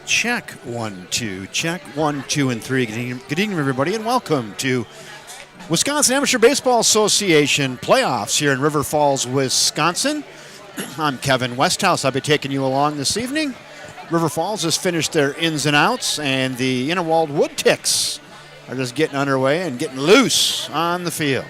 Check 1, 2, check 1, 2, and 3. Good evening, everybody, and welcome to Wisconsin Amateur Baseball Association playoffs here in River Falls, Wisconsin. I'm Kevin Westhouse. I'll be taking you along this evening. River Falls has finished their ins and outs, and the Interwald Woodticks are just getting underway and getting loose on the field.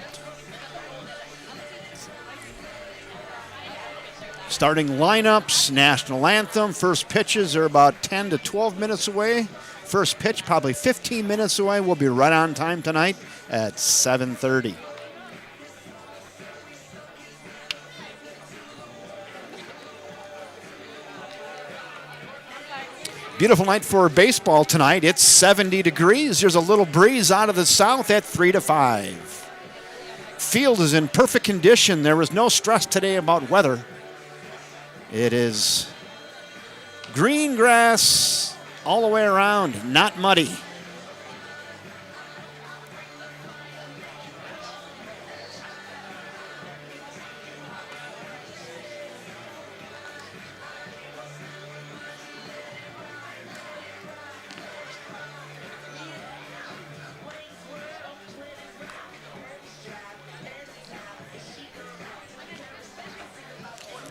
Starting lineups, national anthem, first pitches are about 10 to 12 minutes away. First pitch probably 15 minutes away. We'll be right on time tonight at 7:30. Beautiful night for baseball tonight. It's 70 degrees. There's a little breeze out of the south at 3 to 5. Field is in perfect condition. There was no stress today about weather. It is green grass all the way around, not muddy.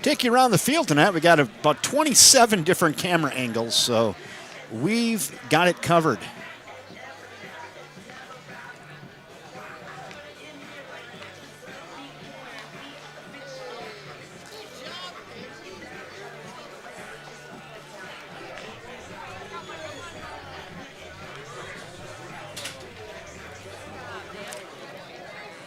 Take you around the field tonight. We got about 27 different camera angles, so we've got it covered.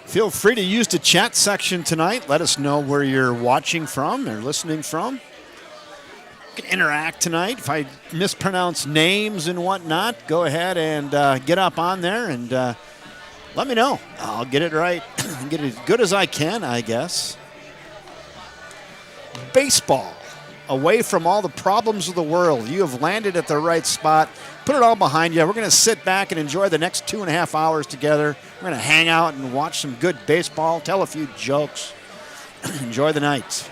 Feel free to use the chat section tonight. Let us know where you're watching from or listening from. You can interact tonight. If I mispronounce names and whatnot, go ahead and get up on there and let me know. I'll get it right, get it as good as I can, I guess. Baseball, away from all the problems of the world. You have landed at the right spot. Put it all behind you. We're going to sit back and enjoy the next 2.5 hours together. We're going to hang out and watch some good baseball, tell a few jokes, enjoy the night.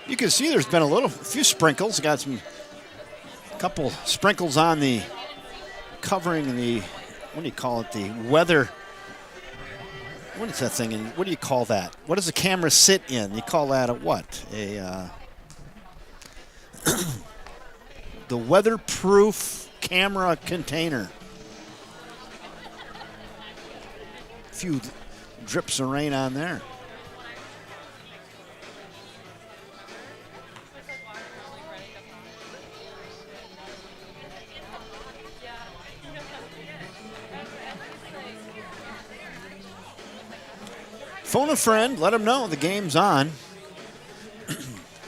You can see there's been a few sprinkles. Got a couple sprinkles on the covering the, what do you call it, the weather. What is that thing? And what do you call that? What does the camera sit in? You call that a what? The weatherproof camera container. A few drips of rain on there. Phone a friend, let them know the game's on.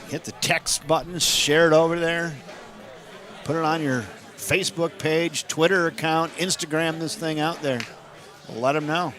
Hit the text button, share it over there. Put it on your Facebook page, Twitter account, Instagram this thing out there. Let them know.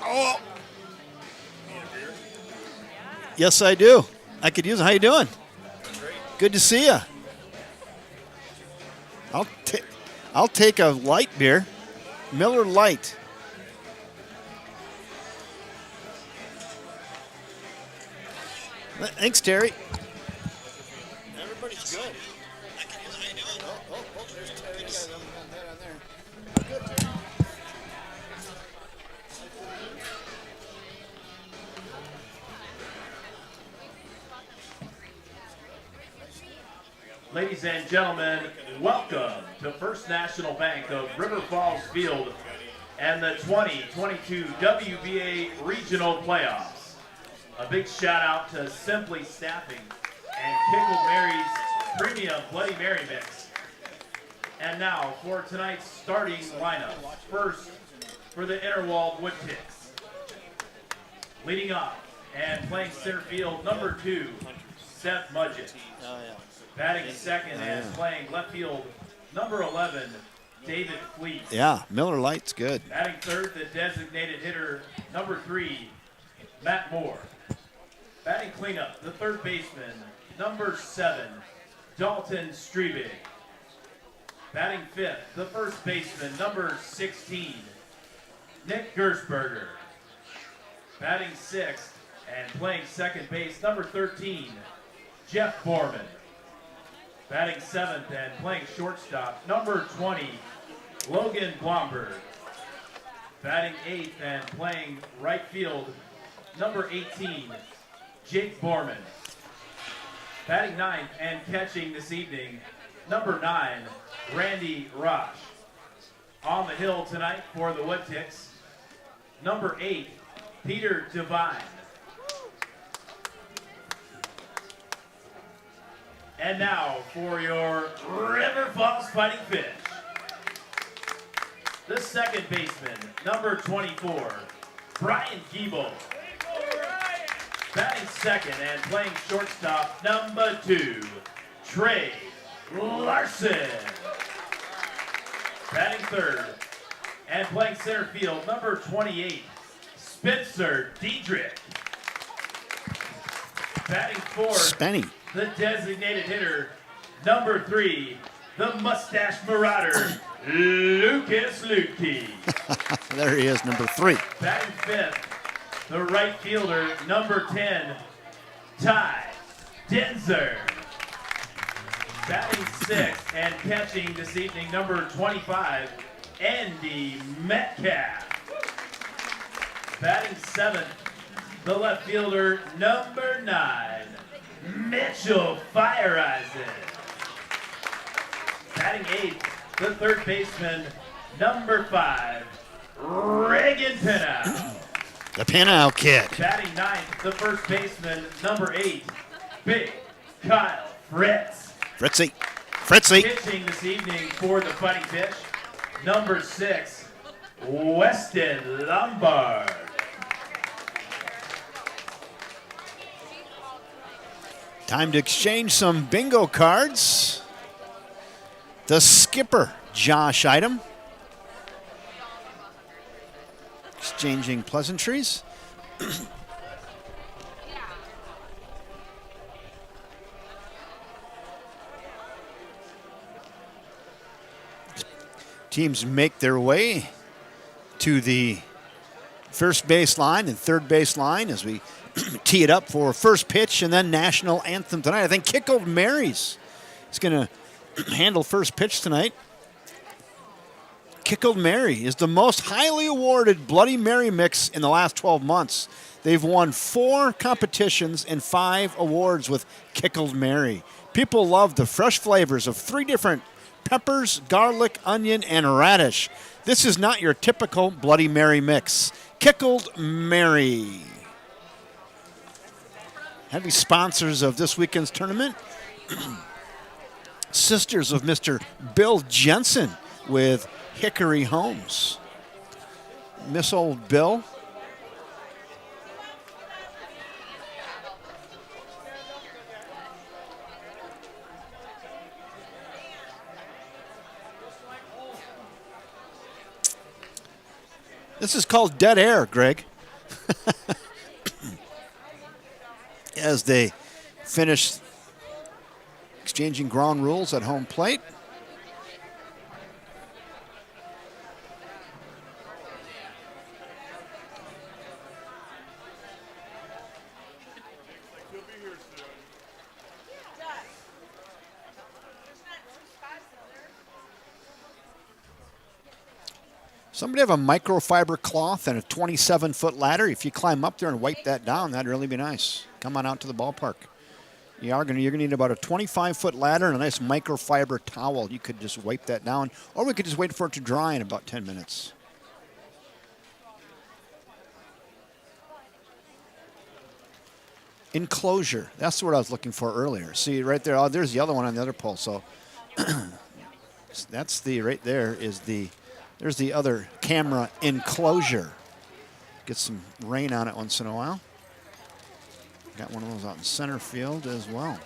Oh. Yes, I do. I could use it. How you doing? Good to see you. I'll take a light beer, Miller Lite. Thanks, Terry. Everybody's good. I can use it. How you doing? There's Terry. Good. Ladies and gentlemen, welcome to First National Bank of River Falls Field and the 2022 WBA Regional Playoffs. A big shout out to Simply Staffing and Pickled Mary's Premium Bloody Mary Mix. And now for tonight's starting lineup. First for the Interwald Woodticks. Leading off and playing center field, number 2, Seth Mudgett. Batting second and playing left field, number 11, David Fleet. Yeah, Miller Lite's good. Batting third, the designated hitter, number 3, Matt Moore. Batting cleanup, the third baseman, number 7, Dalton Strebig. Batting fifth, the first baseman, number 16, Nick Gersberger. Batting sixth and playing second base, number 13, Jeff Borman. Batting seventh and playing shortstop, number 20, Logan Blomberg. Batting eighth and playing right field, number 18, Jake Borman. Batting ninth and catching this evening, number 9, Randy Rosh. On the hill tonight for the Woodticks, number 8, Peter Devine. And now for your River Falls Fighting Fish. The second baseman, number 24, Brian Giebel. Batting second and playing shortstop, number 2, Trey Larson. Batting third and playing center field, number 28, Spencer Diedrich. Batting fourth, Spenny. the designated hitter, number 3, the Mustache Marauder, Lucas Lukey. There he is, number 3. Batting fifth, the right fielder, number 10, Ty Denzer. Batting sixth and catching this evening, number 25, Andy Metcalf. Batting seventh, the left fielder, number 9, Mitchell Fireisen. Batting eighth, the third baseman, number 5, Reagan Pinnow. The Pinnow kid. Batting ninth, the first baseman, number 8, Big Kyle Fritz. Fritzy. Fritzy. Pitching this evening for the Fighting Fish, number 6, Weston Lombard. Time to exchange some bingo cards. The skipper, Josh Item. Exchanging pleasantries. Teams make their way to the first base line and third base line as we tee it up for first pitch and then national anthem tonight. I think Kickled Mary's is going to handle first pitch tonight. Kickled Mary is the most highly awarded Bloody Mary mix in the last 12 months. They've won 4 competitions and 5 awards with Kickled Mary. People love the fresh flavors of 3 different peppers, garlic, onion, and radish. This is not your typical Bloody Mary mix. Kickled Mary. Heavy sponsors of this weekend's tournament. Sisters of Mr. Bill Jensen with Hickory Homes. Miss Old Bill. This is called dead air, Greg. As they finish exchanging ground rules at home plate. Somebody have a microfiber cloth and a 27-foot ladder. If you climb up there and wipe that down, that'd really be nice. Come on out to the ballpark. You're going to need about a 25-foot ladder and a nice microfiber towel. You could just wipe that down, or we could just wait for it to dry in about 10 minutes. Enclosure. That's the word I was looking for earlier. See right there. Oh, there's the other one on the other pole. So that's the right there is the. There's the other camera enclosure. Get some rain on it once in a while. Got one of those out in center field as well.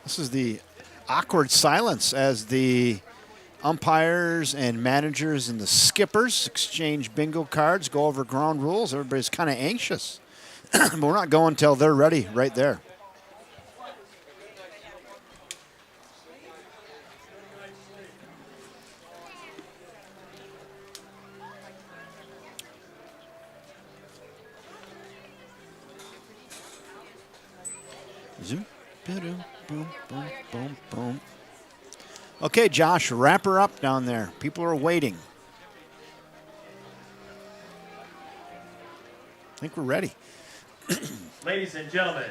This is the awkward silence as the umpires and managers and the skippers exchange bingo cards, go over ground rules. Everybody's kind of anxious. But we're not going until they're ready right there. Zoom, boom, boom, boom, boom, boom. Okay, Josh, wrap her up down there. People are waiting. I think we're ready. Ladies and gentlemen,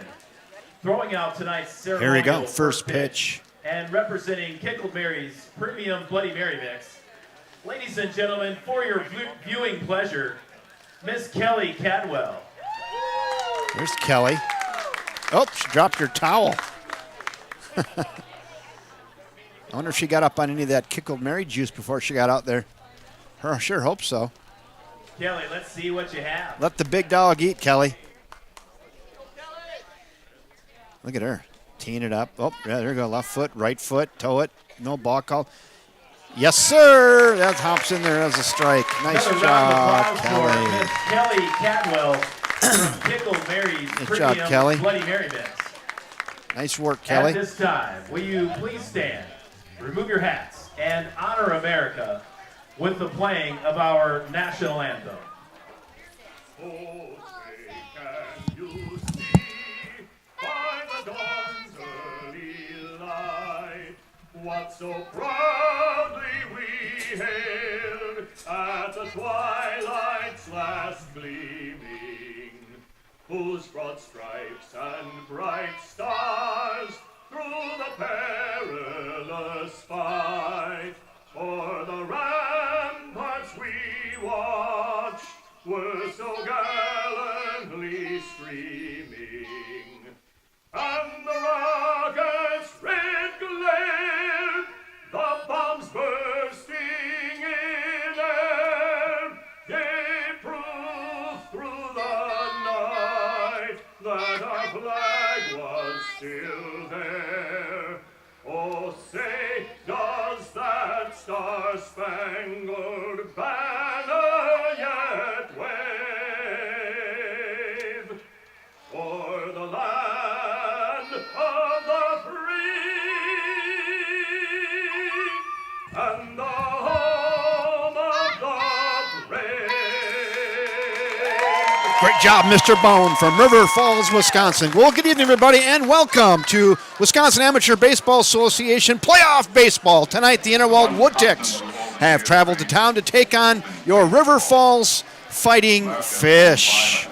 throwing out tonight's ceremonial Here we go, first pitch. And representing Kickled Mary's Premium Bloody Mary Mix, ladies and gentlemen, for your viewing pleasure, Miss Kelly Cadwell. There's Kelly. Oh, she dropped her towel. I wonder if she got up on any of that Kickled Mary juice before she got out there. I sure hope so. Kelly, let's see what you have. Let the big dog eat, Kelly. Look at her. Teeing it up. Oh, yeah, there you go. Left foot, right foot, toe it. No ball call. Yes, sir. That hops in there as a strike. Nice Another job, round of applause Kelly. for Miss Kelly Cadwell from Kickled Mary's Good job, Premium Kelly. Bloody Mary Mix. Nice work, Kelly. At this time, will you please stand, remove your hats, and honor America with the playing of our national anthem. Oh, say, can you see by the dawn's early light what so proudly we hailed at the twilight's last gleaming, whose broad stripes and bright stars through the perilous fight for the ramparts we watched were so gallantly streaming, and the rockets' red glare, the bombs bursting in air, gave proof through the night that our flag was still there. Oh, say, does that star-spangled banner yet wave o'er the land of the free and the home of the brave? Great job, Mr. Bone from River Falls, Wisconsin. Well, good evening, everybody, and welcome to Wisconsin Amateur Baseball Association Playoff Baseball. Tonight, the Interwald Woodticks have traveled to town to take on your River Falls Fighting Fish.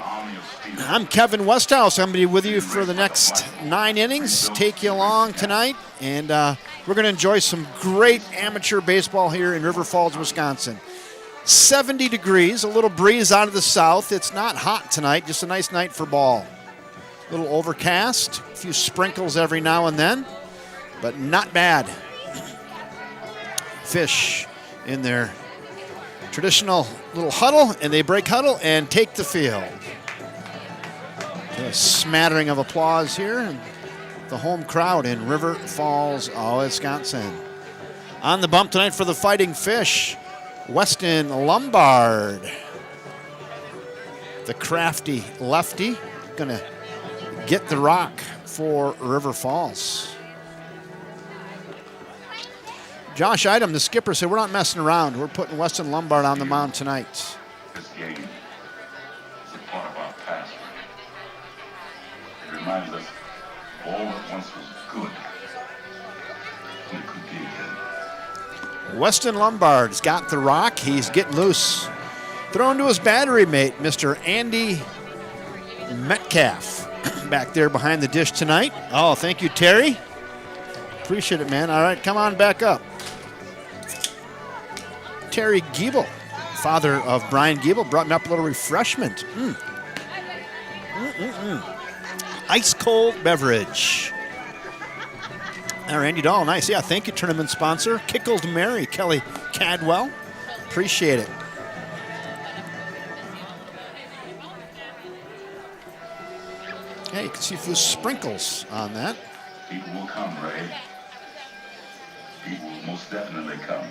I'm Kevin Westhouse. I'm going to be with you for the next 9 innings, take you along tonight, and we're going to enjoy some great amateur baseball here in River Falls, Wisconsin. 70 degrees, a little breeze out of the south. It's not hot tonight, just a nice night for ball. A little overcast, a few sprinkles every now and then, but not bad. Fish in their traditional little huddle, and they break huddle and take the field. A smattering of applause here, and the home crowd in River Falls, Wisconsin. On the bump tonight for the Fighting Fish, Weston Lombard, the crafty lefty, gonna get the rock for River Falls. Josh Idem, the skipper, said we're not messing around. We're putting Weston Lombard on the mound tonight. This game is a part of our past. It reminds us of all that once was good. And it could be again. Weston Lombard's got the rock. He's getting loose Thrown to his battery mate, Mr. Andy Metcalf, back there behind the dish tonight. Oh, thank you, Terry. Appreciate it, man. All right, come on back up. Terry Giebel, father of Brian Giebel, brought me up a little refreshment. Ice cold beverage. Randy Dahl, nice. Yeah, thank you, tournament sponsor. Kickled Mary, Kelly Cadwell. Appreciate it. Hey, you can see a few sprinkles on that. People will come, Ray. People will most definitely come.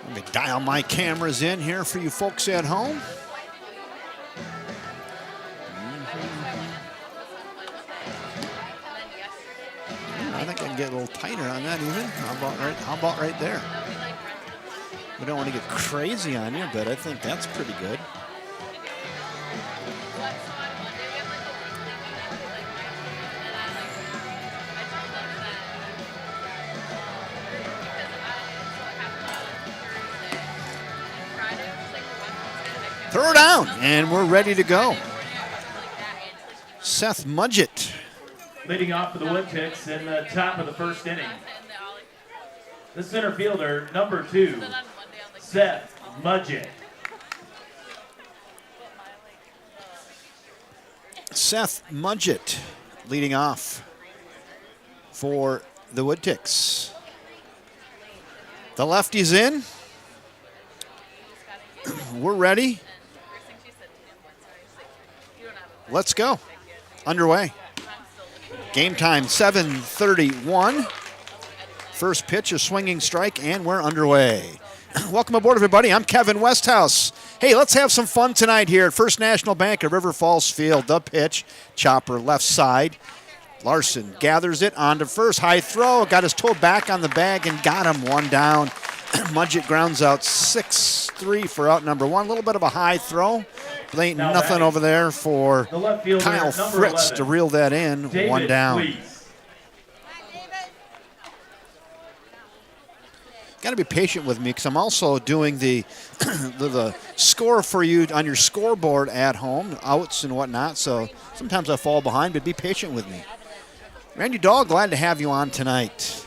Let me dial my cameras in here for you folks at home. I think I can get a little tighter on that even. How about right there? We don't want to get crazy on you, but I think that's pretty good. Throw down, and we're ready to go. Seth Mudgett. Leading off for the Woodticks in the top of the first inning. The center fielder, number 2, Seth Mudgett. Seth Mudgett leading off for the Woodticks. The lefty's in. We're ready. Let's go. Underway. Game time, 7:31. First pitch, a swinging strike, and we're underway. Welcome aboard, everybody. I'm Kevin Westhouse. Hey, let's have some fun tonight here at First National Bank at River Falls Field. The pitch, chopper left side. Larson gathers it onto first. High throw, got his toe back on the bag and got him. One down. Mudgett grounds out 6-3 for out number 1. A little bit of a high throw. But ain't nothing over there for Kyle Fritz to reel that in. David, one down. Please. Got to be patient with me because I'm also doing the score for you on your scoreboard at home, outs and whatnot. So sometimes I fall behind, but be patient with me. Randy Dahl, glad to have you on tonight.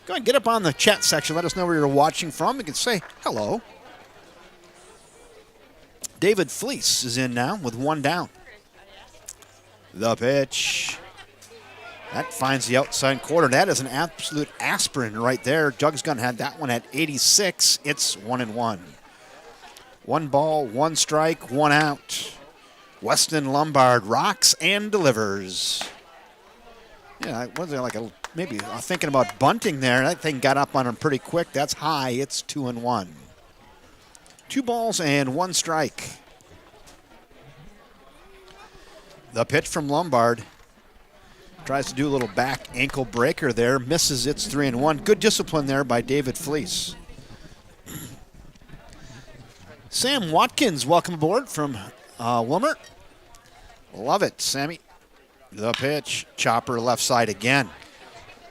Go ahead, get up on the chat section. Let us know where you're watching from. You can say hello. David Fleece is in now with one down. The pitch. That finds the outside corner. That is an absolute aspirin right there. Jugs Gun had that one at 86. It's 1-1. 1 ball, 1 strike, 1 out. Weston Lombard rocks and delivers. Yeah, was there like maybe thinking about bunting there. That thing got up on him pretty quick. That's high. It's 2-1. 2 balls and 1 strike. The pitch from Lombard. Tries to do a little back ankle breaker there. Misses. It's 3-1. Good discipline there by David Fleece. Sam Watkins, welcome aboard from Wilmert. Love it, Sammy. The pitch. Chopper left side again.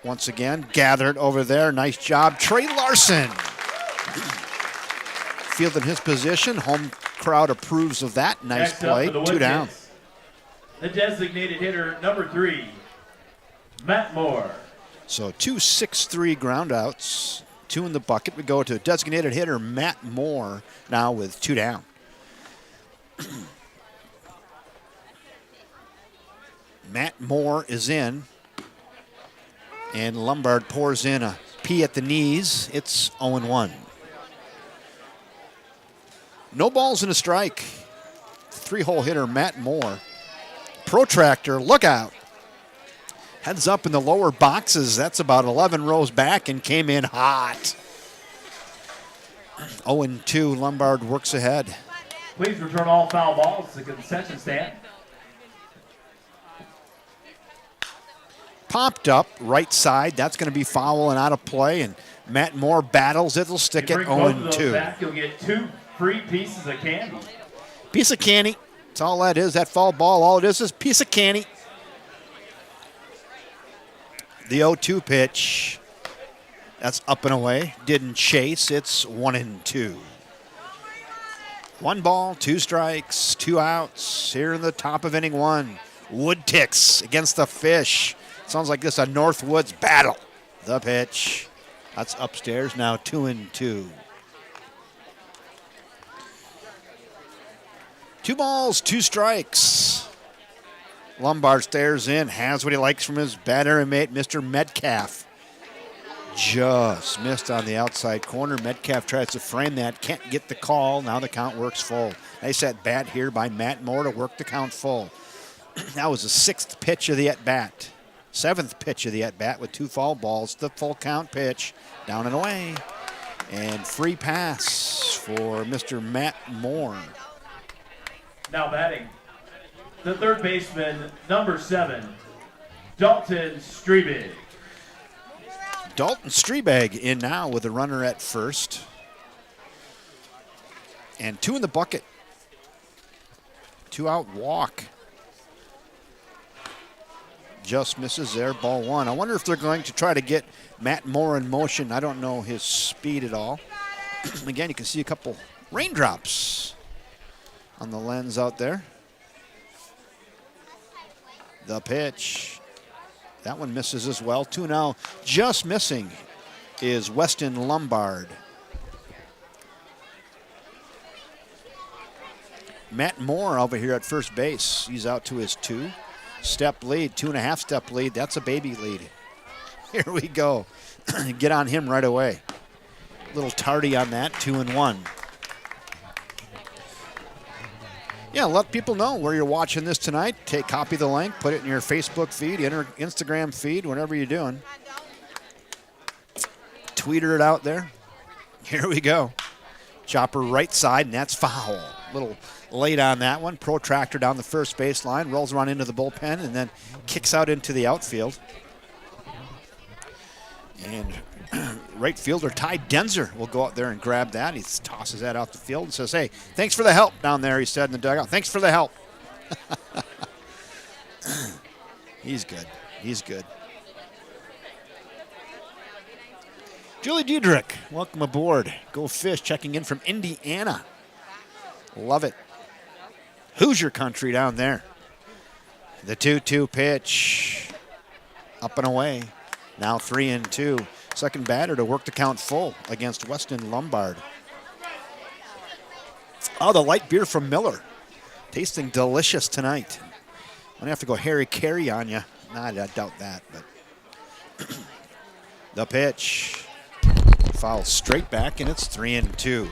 Once again, gathered over there. Nice job. Trey Larson. Fielding his position. Home crowd approves of that. Nice Next play. 2 down. The designated hitter, number 3, Matt Moore. So 2 6-3 groundouts. 2 in the bucket. We go to designated hitter Matt Moore now with 2 down. Matt Moore is in. And Lombard pours in a P at the knees. It's 0-1. No balls and a strike. 3-hole hitter Matt Moore. Protractor, look out. Heads up in the lower boxes. That's about 11 rows back and came in hot. 0-2, Lombard works ahead. Please return all foul balls to the concession stand. Popped up, right side. That's going to be foul and out of play. And Matt Moore battles it. He'll stick it 0-2. Back, you'll get 2 free pieces of candy. Piece of candy. That's all that is. That foul ball, all it is a piece of candy. The 0-2 pitch. That's up and away. Didn't chase. It's 1-2. 1 ball, 2 strikes, 2 outs. Here in the top of inning 1. Woodticks against the Fish. Sounds like this a Northwoods battle. The pitch. That's upstairs now, 2-2. 2 balls, 2 strikes. Lombard stares in, has what he likes from his batter mate, Mr. Metcalf. Just missed on the outside corner. Metcalf tries to frame that, can't get the call. Now the count works full. Nice at bat here by Matt Moore to work the count full. That was the 6th pitch of the at-bat. 7th pitch of the at-bat with 2 foul balls. The full count pitch, down and away. And free pass for Mr. Matt Moore. Now batting, the third baseman, number 7, Dalton Strebig. Dalton Strebig in now with a runner at first. And 2 in the bucket. 2 out walk. Just misses there, ball 1. I wonder if they're going to try to get Matt Moore in motion. I don't know his speed at all. Again, you can see a couple raindrops on the lens out there. The pitch. That one misses as well. 2 now. Just missing is Weston Lombard. Matt Moore over here at first base. He's out to his 2-step lead, 2.5-step lead. That's a baby lead. Here we go. Get on him right away. A little tardy on that, 2-1. Yeah, let people know where you're watching this tonight. Copy the link, put it in your Facebook feed, Instagram feed, whatever you're doing. Tweeter it out there. Here we go. Chopper right side, and that's foul. A little late on that one. Protractor down the first baseline, rolls around into the bullpen, and then kicks out into the outfield. And right fielder Ty Denzer will go out there and grab that. He tosses that out the field and says, hey, thanks for the help down there, he said in the dugout. Thanks for the help. He's good. He's good. Julie Diedrich, welcome aboard. Go Fish, checking in from Indiana. Love it. Hoosier country down there. The 2-2 pitch. Up and away. Now 3-2. Second batter to work the count full against Weston Lombard. Oh, the light beer from Miller. Tasting delicious tonight. I'm going to have to go Harry Carey on you. Nah, I doubt that, but the pitch. Foul straight back, and it's 3-2.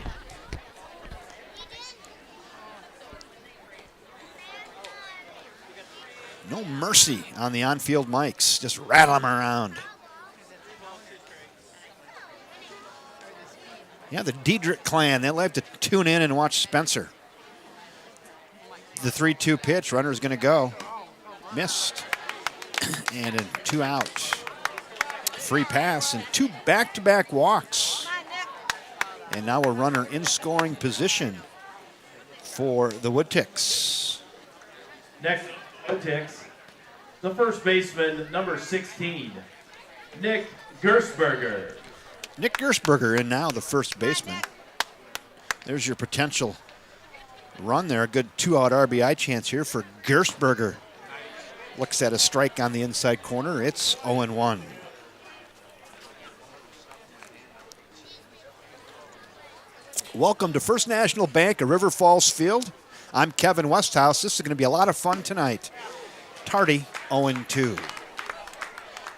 No mercy on the on-field mics. Just rattle them around. Yeah, the Diedrich clan, they'll have to tune in and watch Spencer. The 3-2 pitch, runner's going to go. Missed. And a 2 out. Free pass and 2 back-to-back walks. And now a runner in scoring position for the Woodticks. Next, Woodticks, the first baseman, number 16, Nick Gersberger. Nick Gersberger in now, the first baseman. There's your potential run there. A good 2-out RBI chance here for Gersberger. Looks at a strike on the inside corner. It's 0-1. Welcome to First National Bank of River Falls Field. I'm Kevin Westhouse. This is going to be a lot of fun tonight. Tardy, 0-2.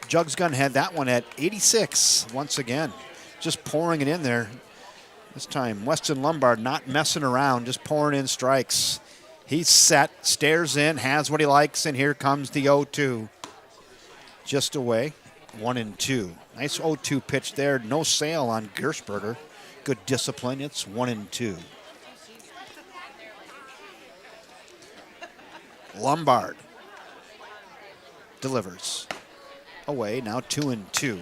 Jugs Gun had that one at 86 once again. Just pouring it in there. This time, Weston Lombard not messing around, just pouring in strikes. He's set, stares in, has what he likes, and here comes the 0-2. Just away, 1-2. Nice 0-2 pitch there. No sail on Gersberger. Good discipline. It's 1-2. Lombard delivers. Away, now 2-2.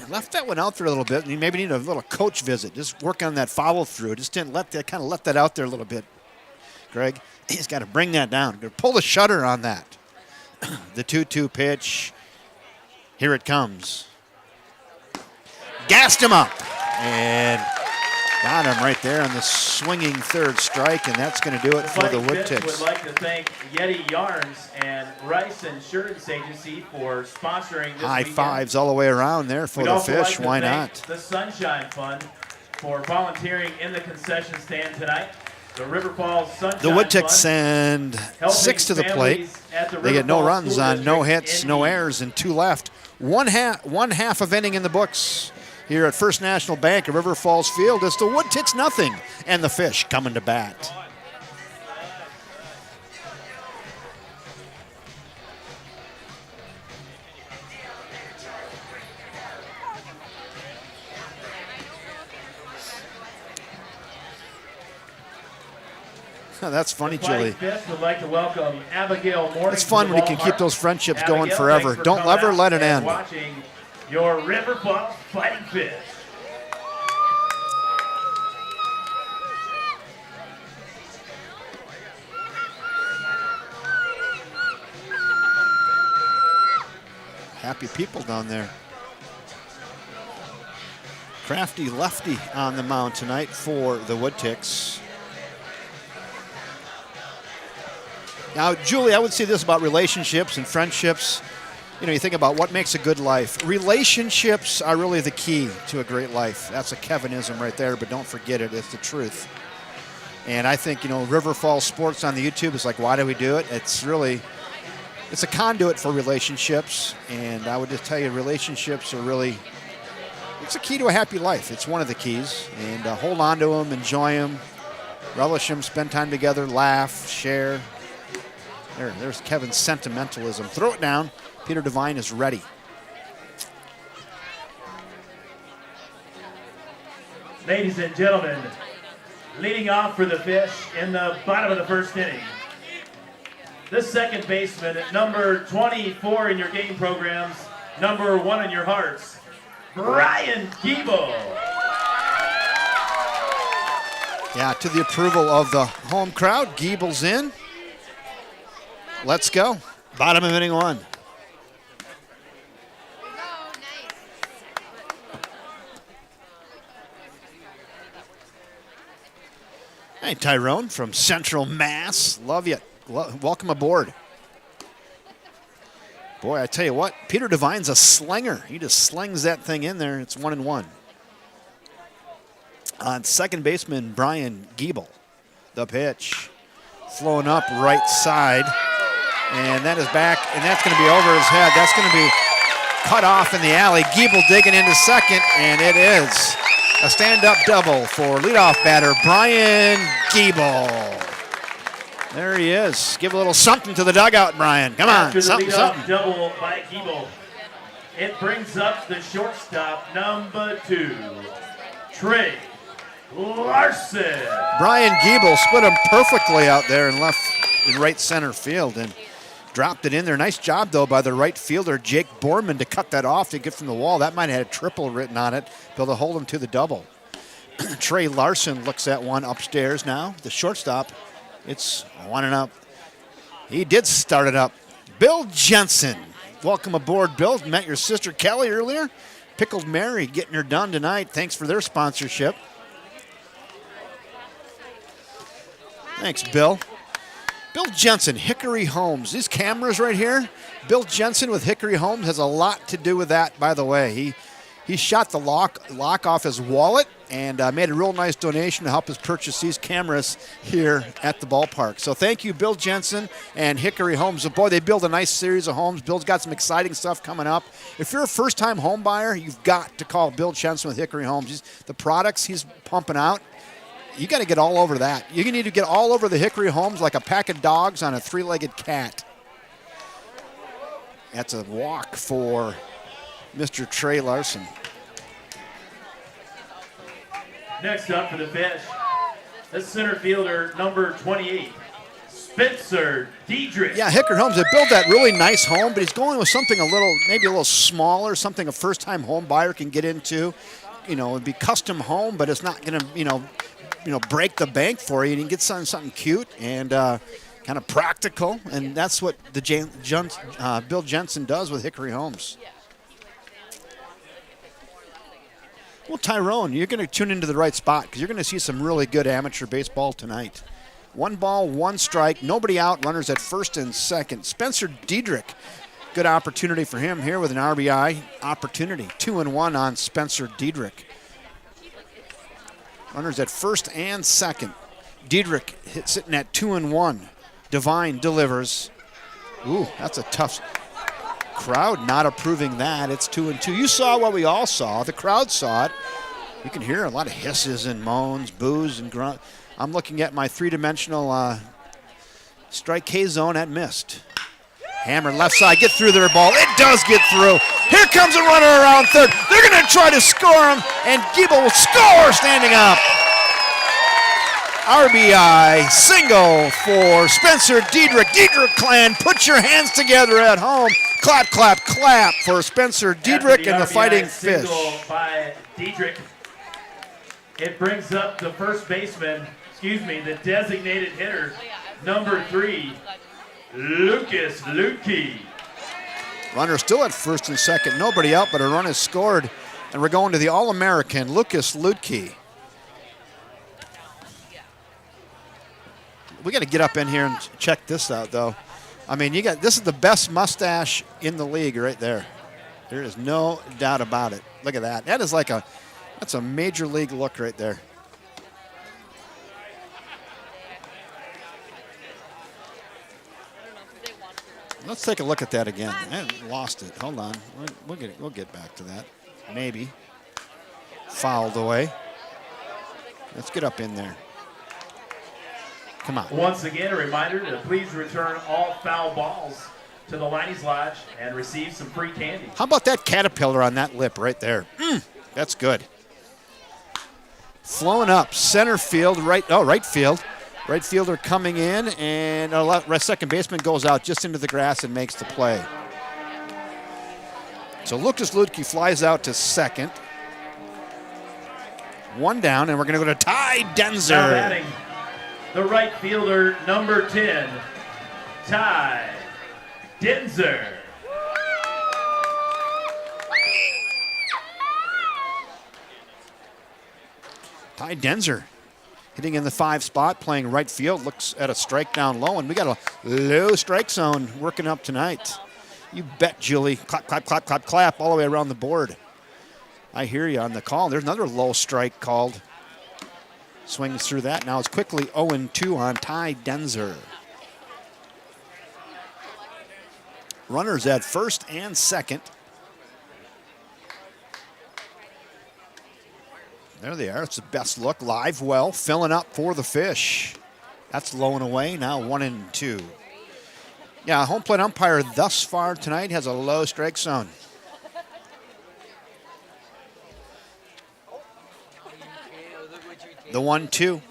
Left that one out there a little bit, and you maybe need a little coach visit. Just work on that follow through. Just didn't let that, kind of left that out there a little bit. Greg, he's got to bring that down. Pull the shutter on that. The 2-2 pitch. Here it comes. gassed him up. And got him right there on the swinging third strike, and that's going to do it for the Woodticks. Would like to thank Yeti Yarns and Rice Insurance Agency for sponsoring this High weekend. fives all the way around there for We'd the also fish. like to Why thank not? The Sunshine Fund for volunteering in the concession stand tonight. The River Falls Sunshine The Woodticks Fund, send helping 6 to the plate. families at the They River get no Falls runs School on no District hits, in no need. errors, and 2 left. One half of inning in the books here at First National Bank at River Falls Field. It's the Woodticks nothing, and the fish coming to bat. That's funny, Julie. Fifth would like to welcome Abigail Morning. It's fun to when the you can keep ballpark. those friendships going Abigail, forever. thanks for Don't coming ever out let it and end. Watching your River Falls Fighting Fish. Happy people down there. Crafty lefty on the mound tonight for the Woodticks. Now, Julie, I would say this about relationships and friendships. You know, you think about what makes a good life. Relationships are really the key to a great life. That's a Kevinism right there, but don't forget it. It's the truth. And I think, you know, River Falls Sports on the YouTube is like, why do we do it? It's a conduit for relationships. And I would just tell you, relationships are really, it's a key to a happy life. It's one of the keys. And hold on to them, enjoy them, relish them, spend time together, laugh, share. There's Kevin's sentimentalism. Throw it down. Peter Devine is ready. Ladies and gentlemen, leading off for the fish in the bottom of the first inning. The second baseman, number 24 in your game programs, number 1 in your hearts, Brian Giebel. Yeah, to the approval of the home crowd, Giebel's in. Let's go. Bottom of inning 1. Hey, Tyrone from Central Mass. Love you. Welcome aboard. Boy, I tell you what, Peter Devine's a slinger. He just slings that thing in there. It's 1-1. On second baseman, Brian Giebel. The pitch. Flowing up right side. And that is back, and that's going to be over his head. That's going to be cut off in the alley. Giebel digging into second, and it is a stand-up double for leadoff batter Brian Giebel. There he is. Give a little something to the dugout, Brian. Come on, After the something, leadoff something. double by Giebel, it brings up the shortstop, number 2, Trey Larson. Brian Giebel split him perfectly out there and left in right center field and dropped it in there. Nice job, though, by the right fielder, Jake Borman, to cut that off to get from the wall. That might have had a triple written on it, but to hold him to the double. Trey Larson looks at one upstairs now. The shortstop, it's 1-0. He did start it up. Bill Jensen. Welcome aboard, Bill. Met your sister Kelly earlier. Pickled Mary getting her done tonight. Thanks for their sponsorship. Thanks, Bill. Bill Jensen, Hickory Homes. These cameras right here, Bill Jensen with Hickory Homes has a lot to do with that, by the way. He shot the lock off his wallet and made a real nice donation to help us purchase these cameras here at the ballpark. So thank you, Bill Jensen and Hickory Homes. Boy, they build a nice series of homes. Bill's got some exciting stuff coming up. If you're a first-time home buyer, you've got to call Bill Jensen with Hickory Homes. The products he's pumping out, you got to get all over that. You need to get all over the Hickory Homes like a pack of dogs on a three-legged cat. That's a walk for Mr. Trey Larson. Next up for the fish, the center fielder, number 28, Spencer Diedrich. Yeah, Hickory Homes, they built that really nice home, but he's going with something maybe a little smaller, something a first-time home buyer can get into. You know, it'd be custom home, but it's not going to, break the bank for you. You can get something cute and kind of practical, and that's what Bill Jensen does with Hickory Homes. Well, Tyrone, you're going to tune into the right spot because you're going to see some really good amateur baseball tonight. 1 ball, 1 strike, nobody out, runners at first and second. Spencer Diedrich, good opportunity for him here with an RBI opportunity. 2-1 on Spencer Diedrich. Runners at first and second. Diedrich sitting at 2-1. Devine delivers. Ooh, that's a tough crowd not approving that. It's 2-2. You saw what we all saw. The crowd saw it. You can hear a lot of hisses and moans, boos and grunts. I'm looking at my 3-dimensional strike K zone at missed. Hammer left side, get through their ball. It does get through. Here comes a runner around third. They're going to try to score him, and Giebel will score standing up. RBI single for Spencer Diedrich. Diedrich clan, put your hands together at home. Clap, clap, clap for Spencer Diedrich and the Fighting Fish. Single by Diedrich. It brings up the first baseman, the designated hitter, number 3, Lucas Lutke. Runner still at first and second. Nobody out, but a run is scored. And we're going to the All-American, Lucas Lutke. We got to get up in here and check this out, though. I mean, this is the best mustache in the league right there. There is no doubt about it. Look at that. That is that's a major league look right there. Let's take a look at that again. I lost it. Hold on. We'll get back to that. Maybe. Fouled away. Let's get up in there. Come on. Once again, a reminder to please return all foul balls to the Liney's Lodge and receive some free candy. How about that caterpillar on that lip right there? That's good. Flowing up. Center field. Right field. Right fielder coming in, and second baseman goes out just into the grass and makes the play. So Lucas Lutke flies out to second. 1 down, and we're going to go to Ty Denzer. Now batting, the right fielder, number 10, Ty Denzer. Ty Denzer hitting in the 5 spot, playing right field, looks at a strike down low, and we got a low strike zone working up tonight. You bet, Julie. Clap, clap, clap, clap, clap all the way around the board. I hear you on the call. There's another low strike called. Swings through that. Now it's quickly 0-2 on Ty Denzer. Runners at first and second. There they are. It's the best look. Live well, filling up for the Fish. That's low and away. Now 1-2. Yeah, home plate umpire thus far tonight has a low strike zone. The 1-2.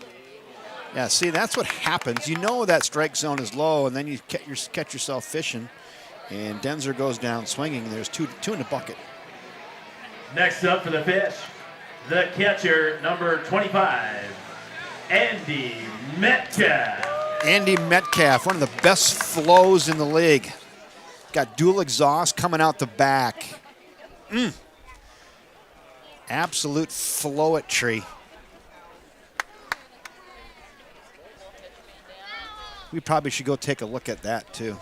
Yeah, see, that's what happens. You know that strike zone is low, and then you catch yourself fishing. And Denzer goes down swinging. There's two in the bucket. Next up for the Fish, the catcher, number 25, Andy Metcalf. Andy Metcalf, one of the best flows in the league. Got dual exhaust coming out the back. Absolute flowetry. We probably should go take a look at that too.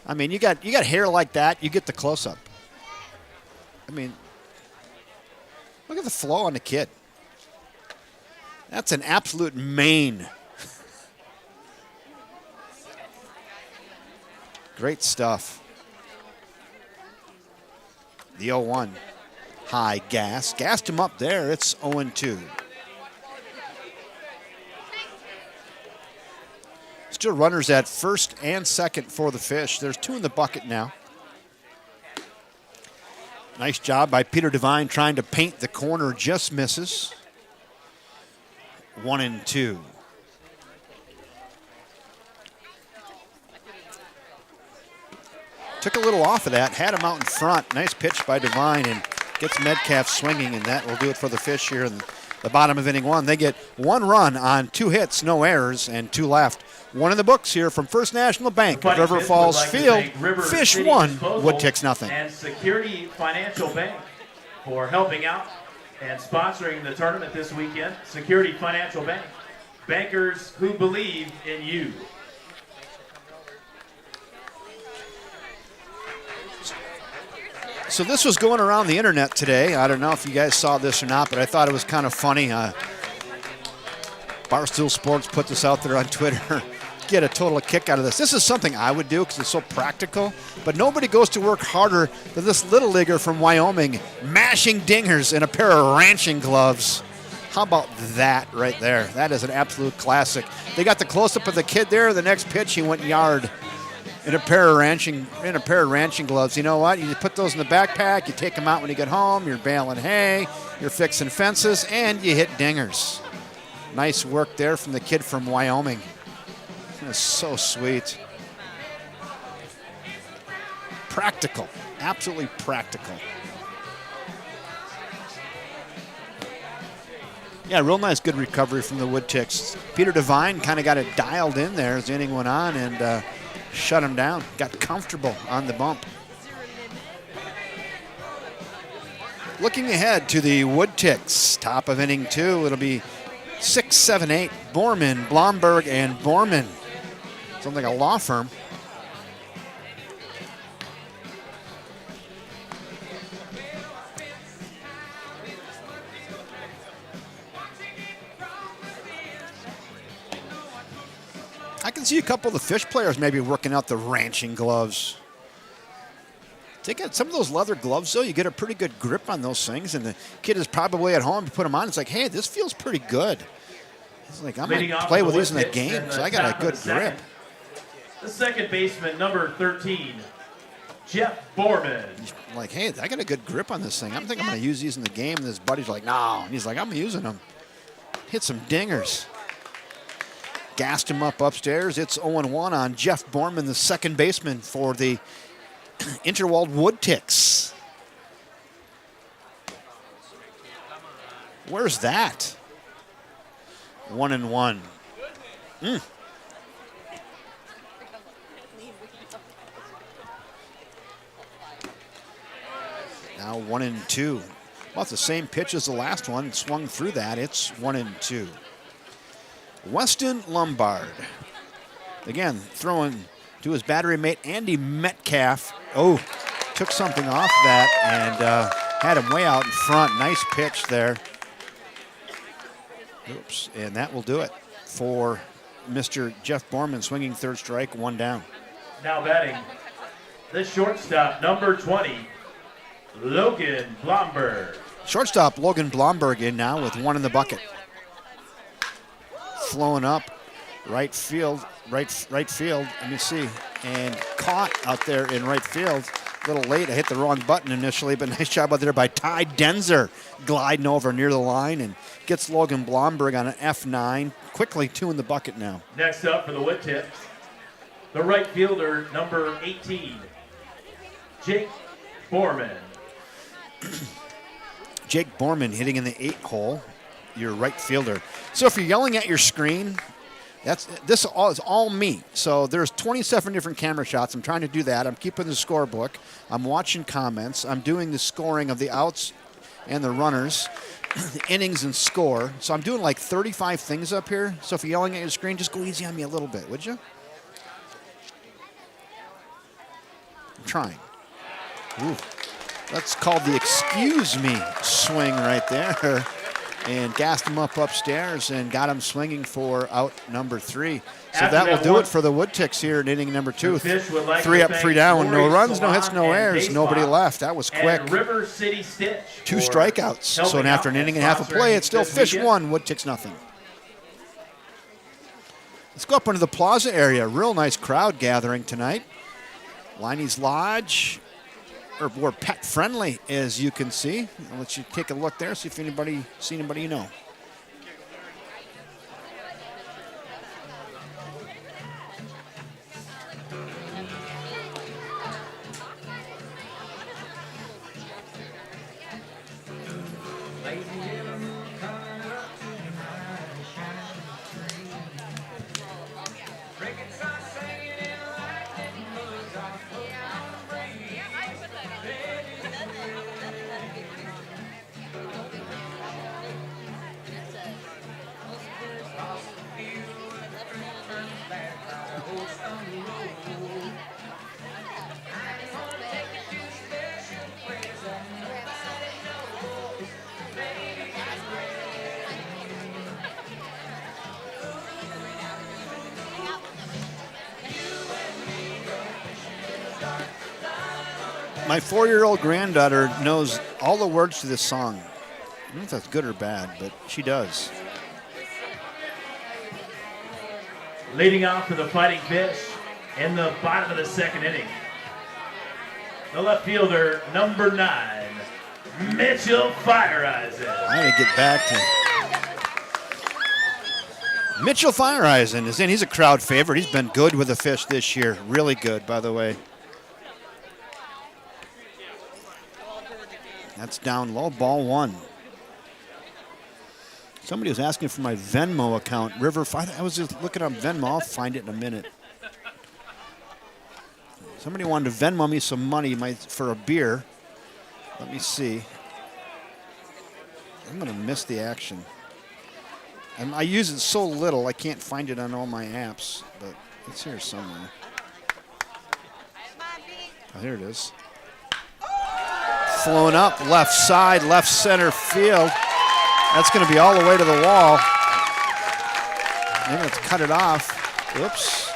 I mean, you got hair like that, you get the close-up. I mean, look at the flow on the kid. That's an absolute mane. Great stuff. The 0-1. High gas. Gassed him up there. It's 0-2. Still runners at first and second for the Fish. There's 2 in the bucket now. Nice job by Peter Devine trying to paint the corner. Just misses. 1-2. Took a little off of that, had him out in front. Nice pitch by Devine and gets Metcalf swinging, and that will do it for the Fish here in the bottom of inning 1. They get 1 run on 2 hits, no errors, and 2 left. 1 in the books here from First National Bank, River Falls Field. Fish 1, Woodticks nothing. And Security Financial Bank for helping out And sponsoring the tournament this weekend, Security Financial Bank. Bankers who believe in you. So this was going around the internet today. I don't know if you guys saw this or not, but I thought it was kind of funny. Barstool Sports put this out there on Twitter. Get a total kick out of this. This is something I would do because it's so practical, but nobody goes to work harder than this little leaguer from Wyoming mashing dingers in a pair of ranching gloves. How about that right there? That is an absolute classic. They got the close-up of the kid there. The next pitch, he went yard in a pair of ranching gloves. You know what? You put those in the backpack. You take them out when you get home. You're baling hay. You're fixing fences, and you hit dingers. Nice work there from the kid from Wyoming. That's so sweet. Practical. Absolutely practical. Yeah, real nice, good recovery from the Woodticks. Peter Devine kind of got it dialed in there as the inning went on and shut him down. Got comfortable on the bump. Looking ahead to the Woodticks, top of inning 2, it'll be 6, 7, 8, Borman, Blomberg, and Borman. Sounds like a law firm. I can see a couple of the fish players maybe working out the ranching gloves. Take out some of those leather gloves, though. You get a pretty good grip on those things, and the kid is probably at home. You put them on, it's like, hey, this feels pretty good. It's like, I might play with these in the game, so I got a good grip. The second baseman, number 13, Jeff Borman. Like, hey, I got a good grip on this thing. I think I'm going to use these in the game. And his buddy's like, no. And he's like, I'm using them. Hit some dingers. Gassed him up upstairs. It's 0-1 on Jeff Borman, the second baseman for the Interwald Woodticks. Where's that? 1-1. Now 1-2. Well, it's the same pitch as the last one. Swung through that. It's 1-2. Weston Lombard. Again, throwing to his battery mate, Andy Metcalf. Oh, took something off that and had him way out in front. Nice pitch there. Oops, and that will do it for Mr. Jeff Borman, swinging third strike, 1 down. Now batting, the shortstop, number 20, Logan Blomberg. Shortstop Logan Blomberg in now with 1 in the bucket. Flowing up, right field, right field. Let me see, and caught out there in right field. A little late. I hit the wrong button initially, but nice job out there by Ty Denzer, gliding over near the line and gets Logan Blomberg on an F9. Quickly 2 in the bucket now. Next up for the Woodticks, the right fielder, number 18, Jake Borman. Jake Borman hitting in the 8 hole, your right fielder. So if you're yelling at your screen, this is all me. So there's 27 different camera shots. I'm trying to do that. I'm keeping the scorebook. I'm watching comments. I'm doing the scoring of the outs and the runners, the innings and score. So I'm doing like 35 things up here. So if you're yelling at your screen, just go easy on me a little bit, would you? I'm trying. Ooh. That's called the excuse me swing right there. And gassed him up upstairs and got him swinging for out number 3. So that will do it for the Woodticks here in inning number 2. 3 up, 3 down, no runs, no hits, no errors, nobody left. That was quick. River City Stitch. 2 strikeouts. So after an inning and a half of play, it's still Fish 1, Woodticks nothing. Let's go up into the plaza area. Real nice crowd gathering tonight. Liney's Lodge. Or pet friendly, as you can see. I'll let you take a look there, see if anybody you know. My 4-year-old granddaughter knows all the words to this song. I don't know if that's good or bad, but she does. Leading off for the Fighting Fish in the bottom of the second inning, the left fielder, number 9, Mitchell Fireisen. I gotta get back to Mitchell Fireisen is in. He's a crowd favorite. He's been good with the Fish this year. Really good, by the way. That's down low, ball 1. Somebody was asking for my Venmo account. I was just looking up Venmo. I'll find it in a minute. Somebody wanted to Venmo me some money for a beer. Let me see. I'm going to miss the action. And I use it so little, I can't find it on all my apps, but it's here somewhere. Oh, here it is. Flown up, left side, left center field. That's going to be all the way to the wall. Maybe let's cut it off. Oops.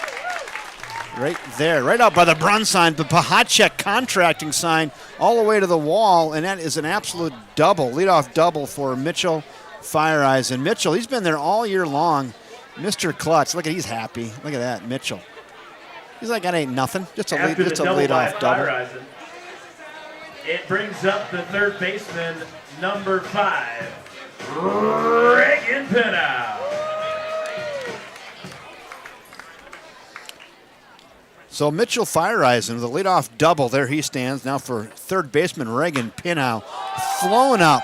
Right there, right out by the bronze sign, the Pahacek contracting sign, all the way to the wall, and that is an absolute double, leadoff double for Mitchell Fireisen. Mitchell, he's been there all year long. Mr. Clutch, look at, he's happy. Look at that, Mitchell. He's like, that ain't nothing. Just a leadoff double. Fireisen, it brings up the third baseman, number 5, Reagan Pinnow. So Mitchell Fireisen with a leadoff double. There he stands now for third baseman Reagan Pinnow. Flown up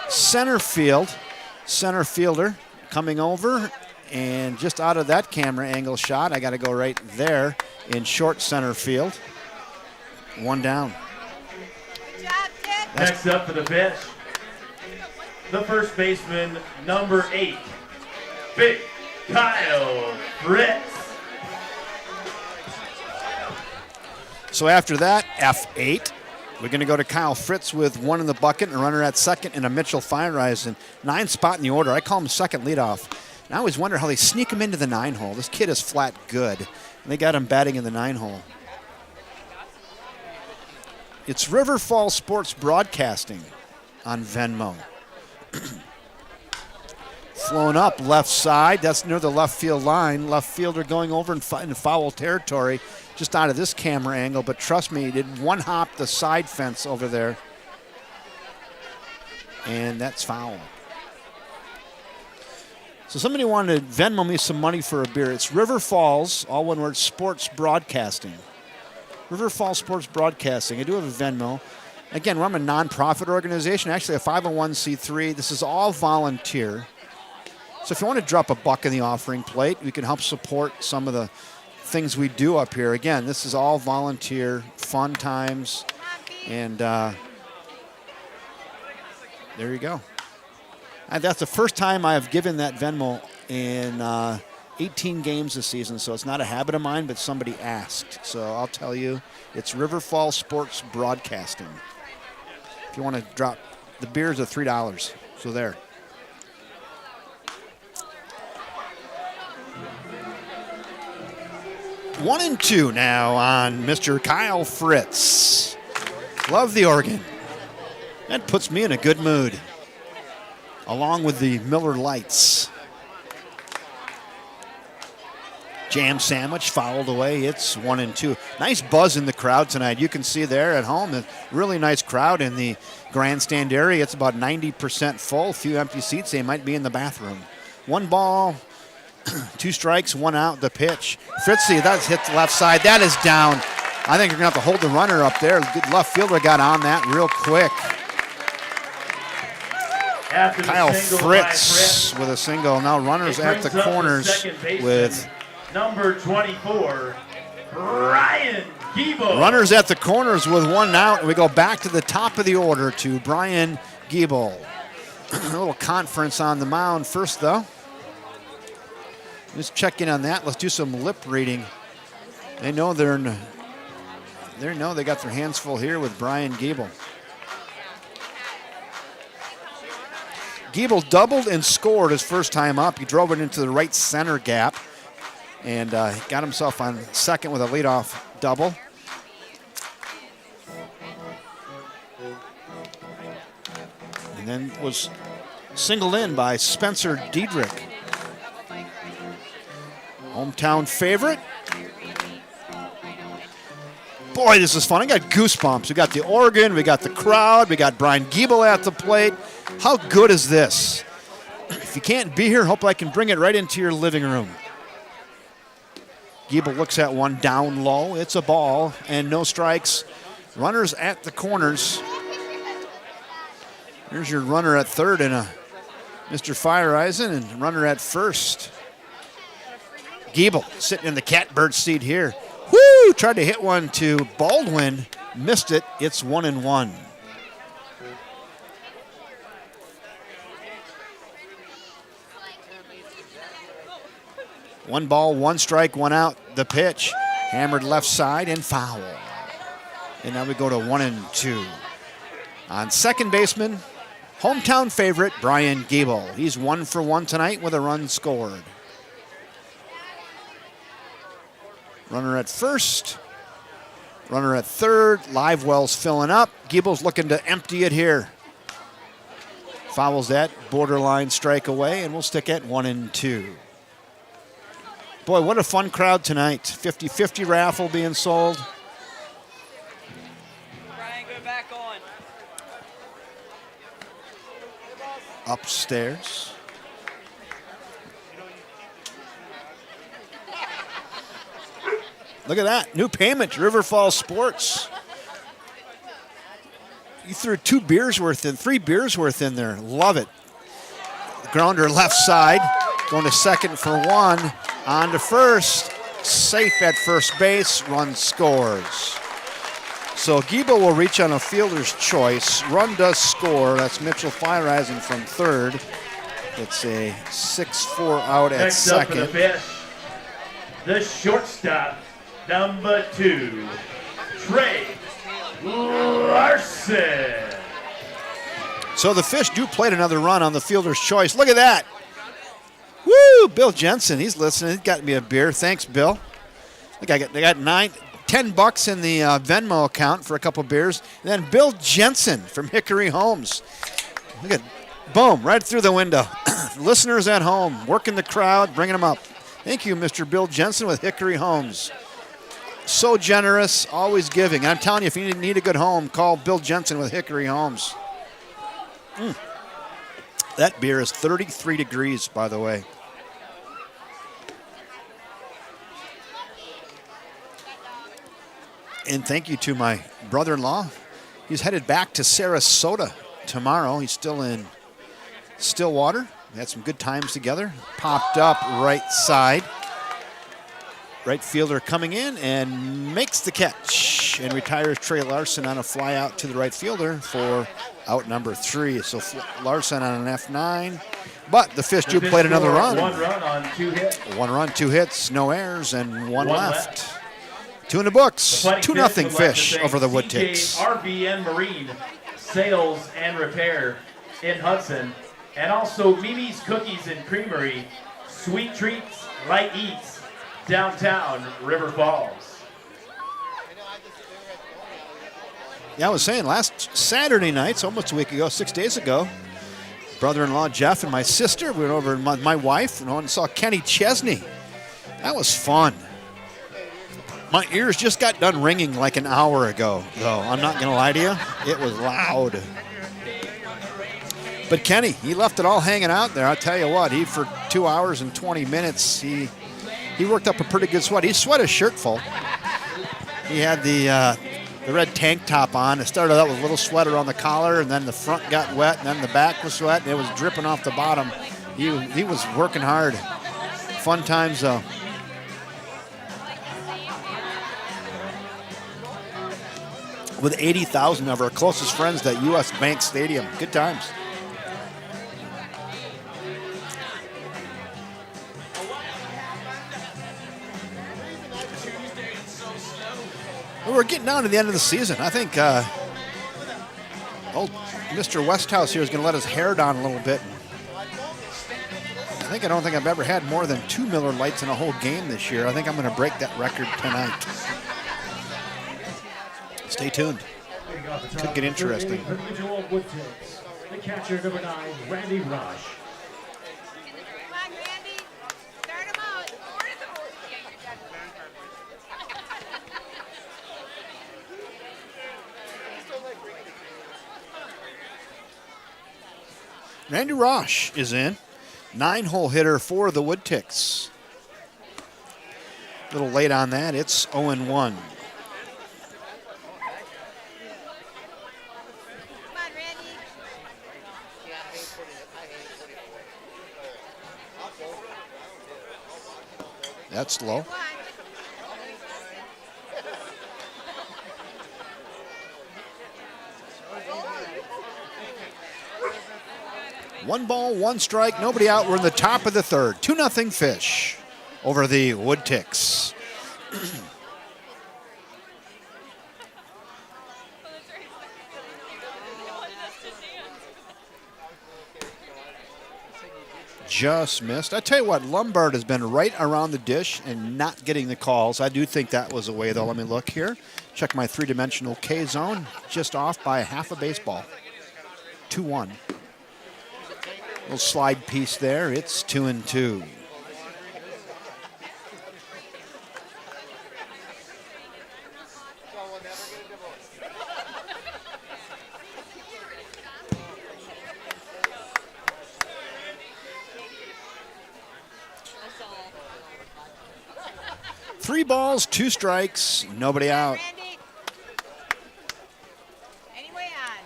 center field. Center fielder coming over, and just out of that camera angle shot, I got to go right there in short center field. 1 down. Next up for the Fish, the first baseman, number 8, Big Kyle Fritz. So after that, F8, we're going to go to Kyle Fritz with 1 in the bucket, and a runner at second, and a Mitchell Fireisen. 9th spot in the order. I call him second leadoff. And I always wonder how they sneak him into the 9 hole. This kid is flat good. And they got him batting in the 9 hole. It's River Falls Sports Broadcasting on Venmo. Flown up left side. That's near the left field line. Left fielder going over in foul territory just out of this camera angle. But trust me, he did 1 hop the side fence over there. And that's foul. So somebody wanted to Venmo me some money for a beer. It's River Falls, all one word, Sports Broadcasting. River Falls Sports Broadcasting. I do have a Venmo. Again, I'm a nonprofit organization, actually a 501c3. This is all volunteer. So if you want to drop a buck in the offering plate, we can help support some of the things we do up here. Again, this is all volunteer, fun times, and there you go. And that's the first time I have given that Venmo in 18 games this season, so it's not a habit of mine, but somebody asked. So I'll tell you, it's River Falls Sports Broadcasting. If you want to drop, the beers are $3, so there. One and 2 now on Mr. Kyle Fritz. Love the organ. That puts me in a good mood, along with the Miller Lights. Jam sandwich fouled away. It's 1 and 2. Nice buzz in the crowd tonight. You can see there at home a really nice crowd in the grandstand area. It's about 90% full. A few empty seats. They might be in the bathroom. 1 ball, 2 strikes, 1 out. The pitch. Fritzy, that's hit the left side. That is down. I think you're going to have to hold the runner up there. Good left fielder got on that real quick. Kyle Fritz with a single. Now runners at the corners with number 24, Brian Giebel. Runners at the corners with 1 out. We go back to the top of the order to Brian Giebel. A little conference on the mound first, though. Just check in on that. Let's do some lip reading. They know they got their hands full here with Brian Giebel. Giebel doubled and scored his first time up. He drove it into the right center gap and got himself on second with a leadoff double. then was singled in by Spencer Diedrich. Hometown favorite. Boy, this is fun. I got goosebumps. We got the organ, we got the crowd, we got Brian Giebel at the plate. How good is this? If you can't be here, hope I can bring it right into your living room. Giebel looks at one down low. It's a ball and no strikes. Runners at the corners. Here's your runner at third and Mr. Fireeisen, and runner at first. Giebel sitting in the catbird seat here. Woo! Tried to hit one to Baldwin. Missed it. It's 1-1. One ball, one strike, one out. The pitch. Hammered left side and foul. And now we go to 1-2. On second baseman, hometown favorite, Brian Giebel. He's 1 for 1 tonight with a run scored. Runner at first. Runner at third. Livewell's filling up. Giebel's looking to empty it here. Fouls that borderline strike away, and we'll stick at 1-2. Boy, what a fun crowd tonight. 50-50 raffle being sold. Brian, go back on. Upstairs. Look at that. New payment to River Falls Sports. You threw 3 beers worth in there. Love it. Grounder left side. Going to second for 1. On to first. Safe at first base. Run scores. So Giebel will reach on a fielder's choice. Run does score. That's Mitchell Fireeisen from third. It's a 6-4 out at Next second. up for the pitch, the shortstop, number 2, Trey Larson. So the Fish do play another run on the fielder's choice. Look at that. Woo! Bill Jensen, he's listening. He's got me a beer. Thanks, Bill. Look, they got $10 in the Venmo account for a couple beers. And then Bill Jensen from Hickory Homes. Look at, boom, right through the window. Listeners at home, working the crowd, bringing them up. Thank you, Mr. Bill Jensen with Hickory Homes. So generous, always giving. I'm telling you, if you need a good home, call Bill Jensen with Hickory Homes. That beer is 33 degrees, by the way. And thank you to my brother-in-law. He's headed back to Sarasota tomorrow. He's still in Stillwater. We had some good times together. Popped up right side. Right fielder coming in and makes the catch and retires Trey Larson on a fly out to the right fielder for out number 3. So Larson on an F9. But the Fish do played another run. 1 run on 2 hits. 1 run, 2 hits, no errors, and one left. 2 in the books. 2-0 Fish over the Woodticks. RVN Marine Sales and Repair in Hudson, and also Mimi's Cookies and Creamery, Sweet Treats, Light Eats, downtown River Falls. Yeah, I was saying last Saturday night, it's almost a week ago, 6 days ago, brother-in-law Jeff and my sister, we went over and my wife and saw Kenny Chesney. That was fun. My ears just got done ringing like an hour ago, though. I'm not going to lie to you. It was loud. But Kenny, he left it all hanging out there. I'll tell you what, for 2 hours and 20 minutes, he worked up a pretty good sweat. He sweat his shirt full. He had the red tank top on. It started out with a little sweat around the collar, and then the front got wet, and then the back was wet, and it was dripping off the bottom. He was working hard. Fun times, though. With 80,000 of our closest friends at U.S. Bank Stadium. Good times. Well, we're getting down to the end of the season. I think old Mr. Westhouse here is going to let his hair down a little bit. I don't think I've ever had more than 2 Miller Lights in a whole game this year. I think I'm going to break that record tonight. Stay tuned. Could get interesting. Interwald Woodticks. The catcher, number 9, Randy Rush. Come on, Randy. Start him out. Randy Rosh is in. 9-hole hitter for the Woodticks. A little late on that. It's 0-1. Come on, Randy. That's low. Come on. 1 ball, 1 strike, nobody out. We're in the top of the third. 2-0 Fish over the Woodticks. Just missed. I tell you what, Lombard has been right around the dish and not getting the calls. I do think that was a way, though. Let me look here. Check my three-dimensional K zone. Just off by half a baseball. 2-1. Little slide piece there. It's 2-2. Three balls, 2 strikes, nobody out. Randy. Anyway on.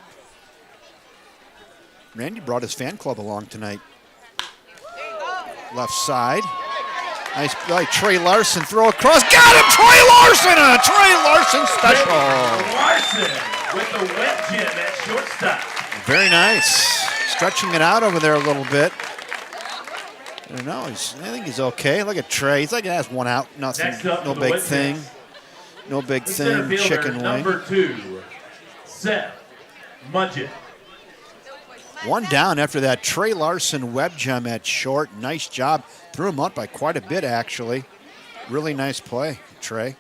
Randy brought his fan club along tonight. There you go. Left side. Nice play. Trey Larson throw across. Got him! Trey Larson! A Trey Larson special. Larson with the wet gym at shortstop. Very nice. Stretching it out over there a little bit. I don't know. I think he's okay. Look at Trey. He's like, that's 1 out. Nothing. Next up No for the big Woodticks. thing. No big The thing. center fielder, Chicken wing. number 2, Seth Mudgett. 1 down after that Trey Larson web gem at short. Nice job. Threw him out by quite a bit, actually. Really nice play, Trey.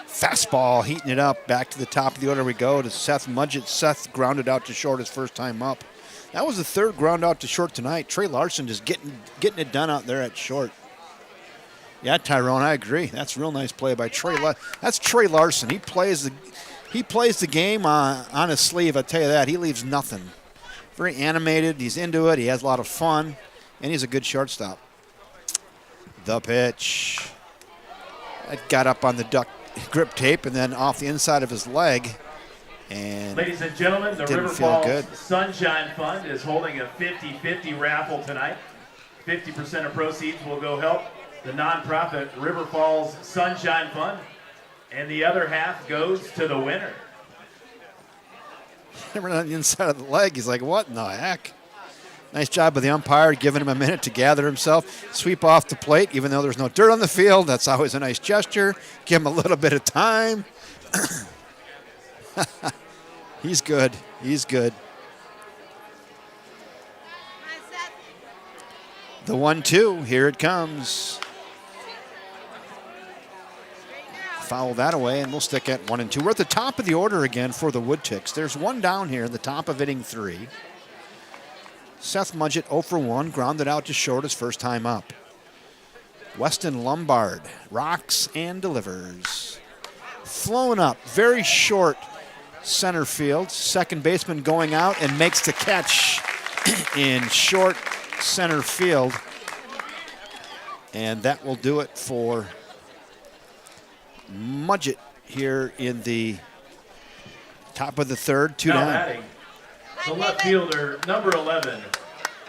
Fastball, heating it up. Back to the top of the order we go to Seth Mudgett. Seth grounded out to short his first time up. That was the 3rd ground out to short tonight. Trey Larson just getting it done out there at short. Yeah, Tyrone, I agree. That's a real nice play by Trey. That's Trey Larson. He plays the game on his sleeve. I tell you that. He leaves nothing. Very animated. He's into it. He has a lot of fun, and he's a good shortstop. The pitch. That got up on the duck grip tape and then off the inside of his leg. And Ladies and gentlemen, the didn't River feel Falls good. Sunshine Fund is holding a 50-50 raffle tonight. 50% of proceeds will go help the nonprofit River Falls Sunshine Fund, and the other half goes to the winner. Right on the inside of the leg. He's like, what in the heck? Nice job by the umpire, giving him a minute to gather himself. Sweep off the plate, even though there's no dirt on the field. That's always a nice gesture. Give him a little bit of time. He's good. He's good. Come on, Seth. The 1-2. Here it comes. Straighten her out. Foul that away, and we'll stick at 1-2. We're at the top of the order again for the Woodticks. There's 1 down here in the top of inning 3. Seth Mudgett 0 for 1, grounded out to short his first time up. Weston Lombard rocks and delivers. Flown up, very short center field. Second baseman going out and makes the catch in short center field. And that will do it for Mudgett here in the top of the third, 2 Now down. batting, the left fielder, number 11,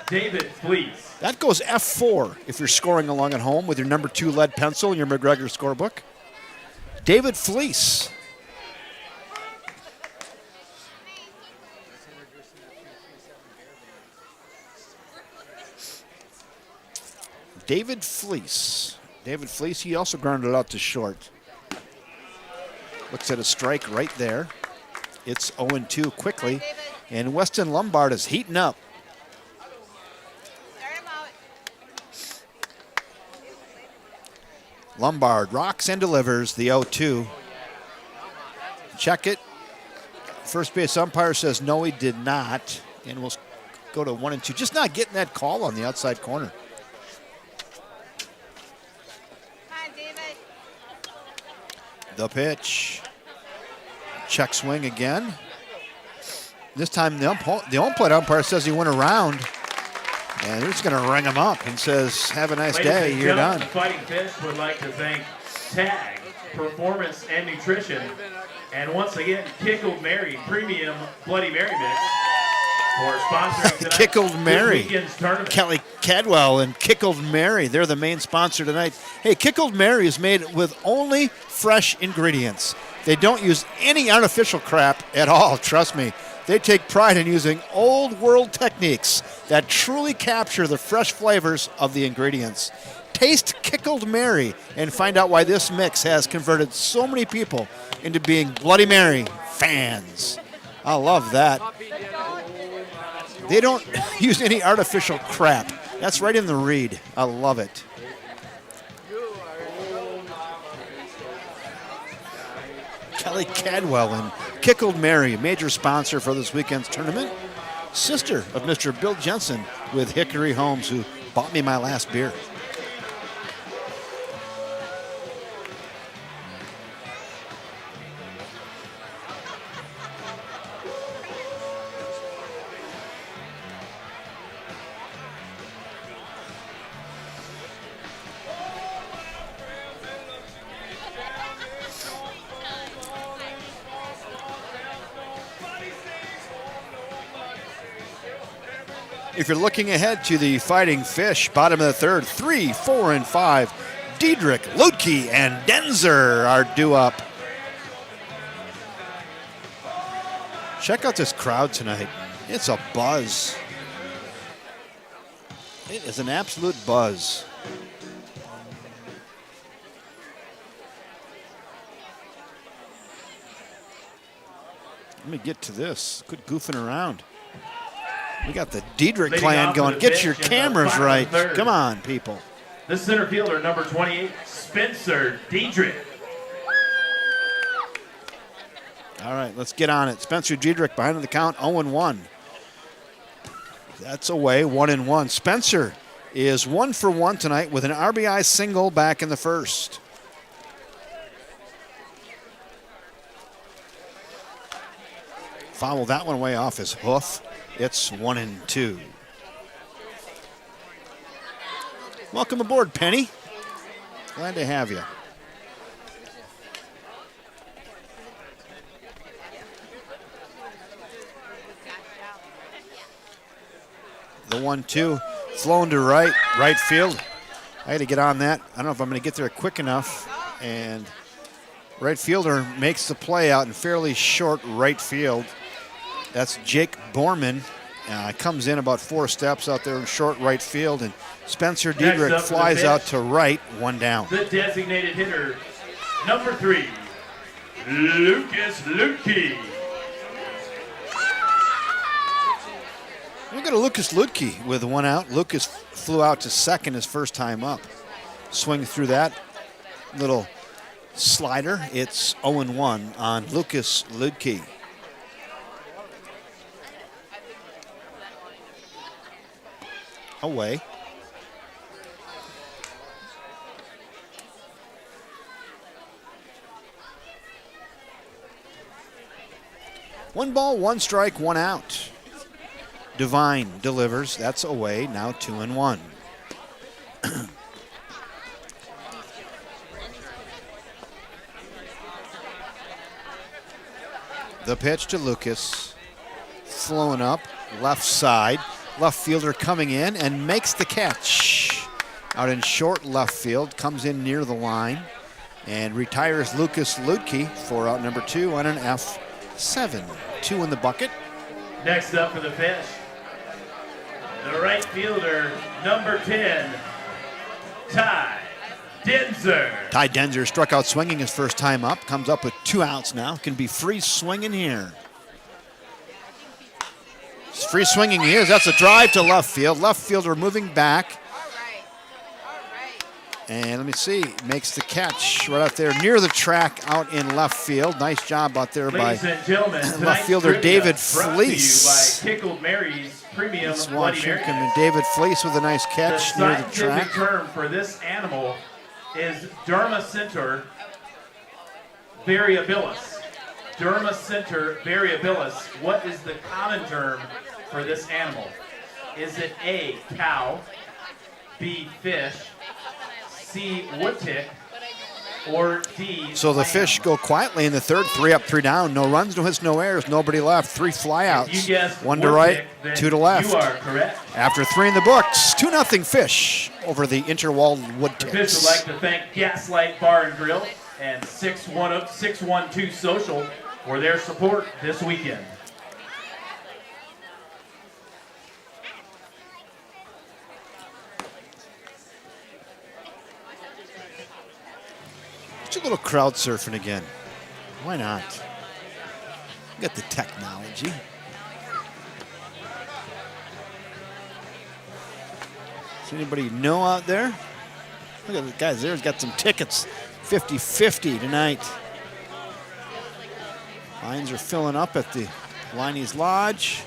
David Fleece. That goes F4 if you're scoring along at home with your number 2 lead pencil in your McGregor scorebook. David Fleece. David Fleece. David Fleece, he also grounded out to short. Looks at a strike right there. It's 0-2 quickly. And Weston Lombard is heating up. Start him out. Lombard rocks and delivers the 0-2. Check it. First base umpire says no, he did not. And we'll go to 1 and 2. Just not getting that call on the outside corner. Come on, David. The pitch. Check swing again. This time the plate umpire says he went around. And they're just going to ring him up and says, have a nice day, you're done. The Fighting Fish would like to thank TAG, Performance and Nutrition, and once again, Kickled Mary Premium Bloody Mary Mix for sponsoring tonight. Kickled Mary. This weekend's tournament. Kelly Cadwell and Kickled Mary, they're the main sponsor tonight. Hey, Kickled Mary is made with only fresh ingredients. They don't use any artificial crap at all, trust me. They take pride in using old world techniques that truly capture the fresh flavors of the ingredients. Taste Kickled Mary and find out why this mix has converted so many people into being Bloody Mary fans. I love that. They don't use any artificial crap. That's right in the read. I love it. Kelly Cadwell and Kickled Mary, major sponsor for this weekend's tournament. Sister of Mr. Bill Jensen with Hickory Homes, who bought me my last beer. If you're looking ahead to the Fighting Fish, bottom of the third, 3, 4, and 5, Diedrich, Lutke, and Denzer are due up. Check out this crowd tonight. It's a buzz. It is an absolute buzz. Let me get to this. Quit goofing around. We got the Diedrich Leading clan off going. for the Get your pitch in the cameras bottom of right. the third. Come on, people. The center fielder, number 28, Spencer Diedrich. All right, let's get on it. Spencer Diedrich behind the count, 0-1. That's away, 1-1. Spencer is 1 for 1 tonight with an RBI single back in the first. Foul that one away off his hoof. It's 1-2. Welcome aboard, Penny. Glad to have you. The 1-2, flown to right field. I had to get on that. I don't know if I'm going to get there quick enough. And right fielder makes the play out in fairly short right field. That's Jake Borman. Comes in about 4 steps out there in short right field. And Spencer Diedrich flies out to right, 1 down. The designated hitter, number 3, Lucas Lutke. We got a Lucas Lutke with 1 out. Lucas flew out to second his first time up. Swing through that little slider. It's 0-1 on Lucas Lutke. Away. One ball, 1 strike, 1 out. Divine delivers. That's away. Now 2-1. The pitch to Lucas. Flowing up. Left side. Left fielder coming in and makes the catch. Out in short left field. Comes in near the line. And retires Lucas Lutke for out number 2 on an F7. 2 in the bucket. Next up for the pitch, the right fielder, number 10, Ty Denzer. Ty Denzer struck out swinging his first time up. Comes up with 2 outs now. Can be free swinging here. Free swinging he is. That's a drive to left field. Left fielder moving back. All right. And let me see, makes the catch right out there near the track out in left field. Nice job out there by Ladies and gentlemen, left fielder David brought to you Fleece. by Pickled Mary's Premium Let's Bloody watch Mary. him come in. David Fleece with a nice The catch near the scientific track. term for this animal is Dermacentor variabilis. Dermacentor variabilis. What is the common term for this animal? Is it A, cow, B, fish, C, woodtick, or D, So the lamb? fish go quietly in the third, 3 up, 3 down. No runs, no hits, no errors, nobody left. 3 If you flyouts, guessed 1 to woodtick, right, then 2 to left. You are correct. After 3 in the books, 2-0 Fish over the Interwald The fish would Woodticks. like to thank Gaslight Bar and Grill and 612 Social for their support this weekend. Just a little crowd surfing again. Why not? We got the technology. Does anybody know out there? Look at the guys there. He's got some tickets. 50-50 tonight. Lines are filling up at the Liney's Lodge.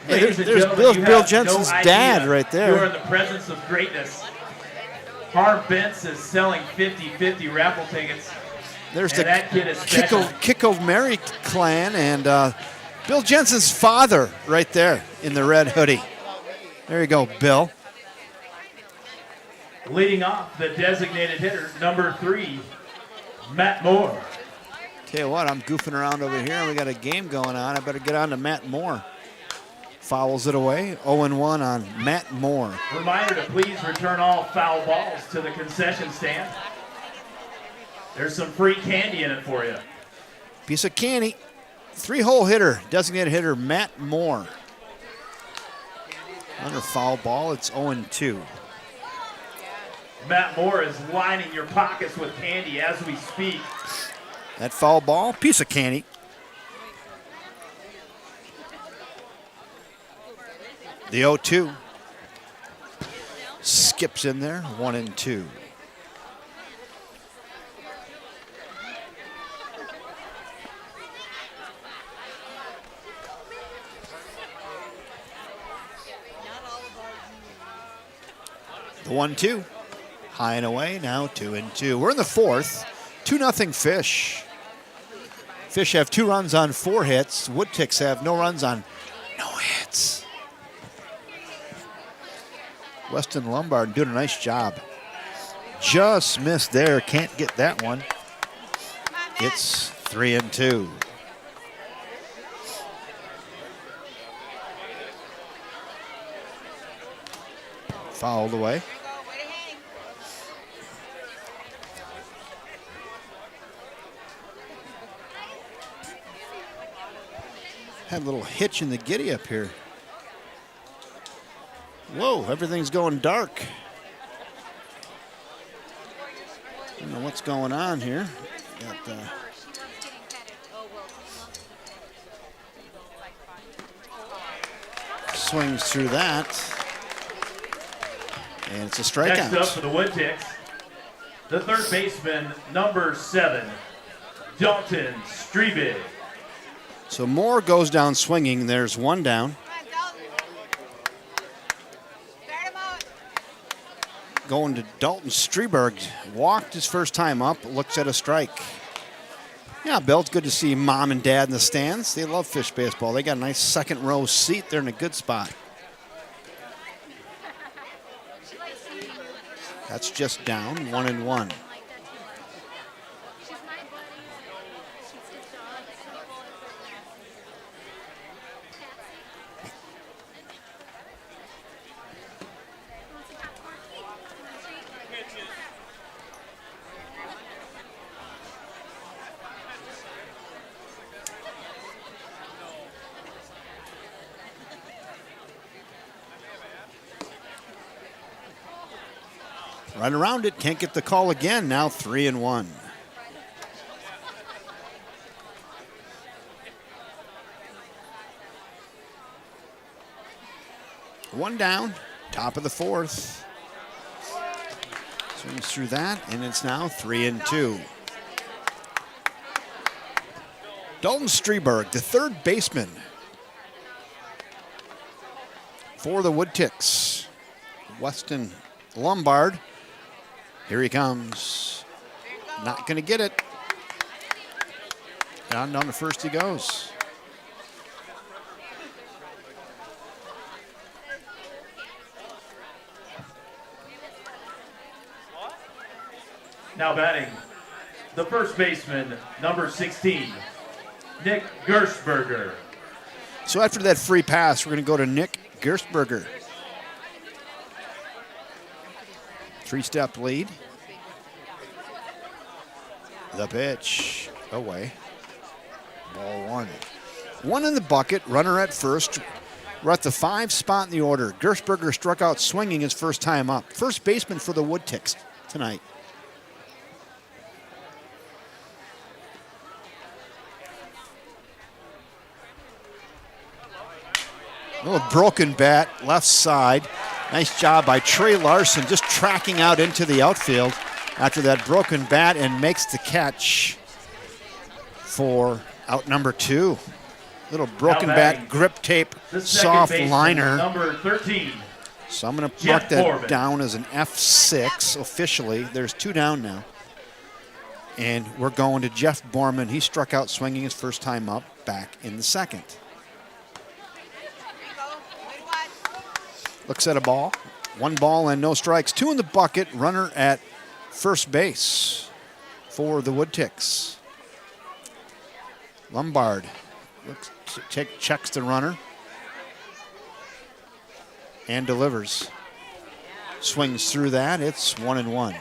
Hey, Ladies and there's gentlemen, you Bill have Jensen's no dad idea. right there. You are in the presence of greatness. Harv Bentz is selling 50-50 raffle tickets. There's And that kid is the special. Kicko Mary clan and Bill Jensen's father right there in the red hoodie. There you go, Bill. Leading off, the designated hitter, number 3, Matt Moore. Tell you what, I'm goofing around over here and we got a game going on. I better get on to Matt Moore. Fouls it away. 0-1 on Matt Moore. Reminder to please return all foul balls to the concession stand. There's some free candy in it for you. Piece of candy. 3-hole hitter, designated hitter Matt Moore. Under foul ball, it's 0-2. Matt Moore is lining your pockets with candy as we speak. That foul ball, piece of candy. The 0-2. Skips in there, 1-2. The 1-2. High and away, now 2-2. We're in the fourth. 2-0 Fish. Fish have 2 runs on 4 hits. Woodticks have no runs on no hits. Weston Lombard doing a nice job. Just missed there. Can't get that one. It's 3-2. Fouled away. Had a little hitch in the giddy up here. Whoa, everything's going dark. I don't know what's going on here. Got swings through that. And it's a strikeout. Next up for the Woodticks, the third baseman, number 7, Dalton Strebig. So Moore goes down swinging. There's 1 down. Come on, Dalton. Start him out. Going to Dalton Streberg. Walked his first time up. Looks at a strike. Yeah, Bill, it's good to see Mom and Dad in the stands. They love Fish baseball. They got a nice second row seat. They're in a good spot. That's just down, 1-1. Right around it, can't get the call again. Now 3-1. One down, top of the fourth. Swings through that, and it's now 3-2. Dalton Streberg, the third baseman for the Woodticks. Weston Lombard, here he comes. Not going to get it. Down to first he goes. Now batting, the first baseman, number 16, Nick Gershberger. So after that free pass, we're going to go to Nick Gershberger. Three-step lead. The pitch, away. Ball one. One in the bucket, runner at first. We're at the 5 spot in the order. Gershberger struck out swinging his first time up. First baseman for the Woodticks tonight. A little broken bat, left side. Nice job by Trey Larson just tracking out into the outfield after that broken bat and makes the catch for out number 2. Little broken bat grip tape, soft liner. Number 13. So I'm going to mark that down as an F6 officially. There's 2 down now. And we're going to Jeff Borman. He struck out swinging his first time up back in the second. Looks at a ball. 1 ball and no strikes. 2 in the bucket. Runner at first base for the Woodticks. Lombard checks the runner and delivers. Swings through that. It's 1-1.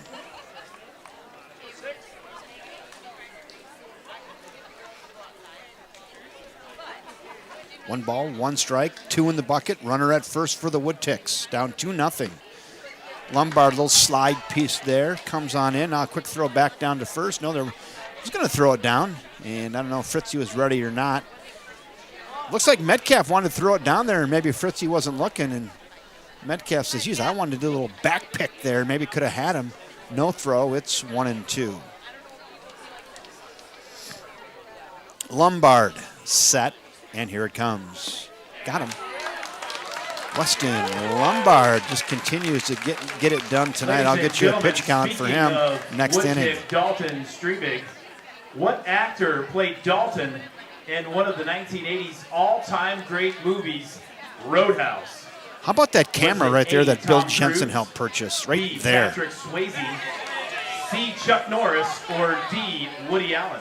One ball, 1 strike, 2 in the bucket. Runner at first for the Woodticks. Down 2-0. Lombard, little slide piece there. Comes on in. Now a quick throw back down to first. No, he's going to throw it down. And I don't know if Fritzie was ready or not. Looks like Metcalf wanted to throw it down there, and maybe Fritzie wasn't looking. And Metcalf says, geez, I wanted to do a little back pick there. Maybe could have had him. No throw. It's 1-2. Lombard set. And here it comes. Got him. Weston Lombard just continues to get it done tonight. I'll get you a pitch count for him next inning. Dalton Streebig. What actor played Dalton in one of the 1980s all-time great movies, Roadhouse? How about that camera right there that Bill Tom Jensen Cruise, helped purchase? Right B, there. Patrick Swayze, C, Chuck Norris, or D, Woody Allen?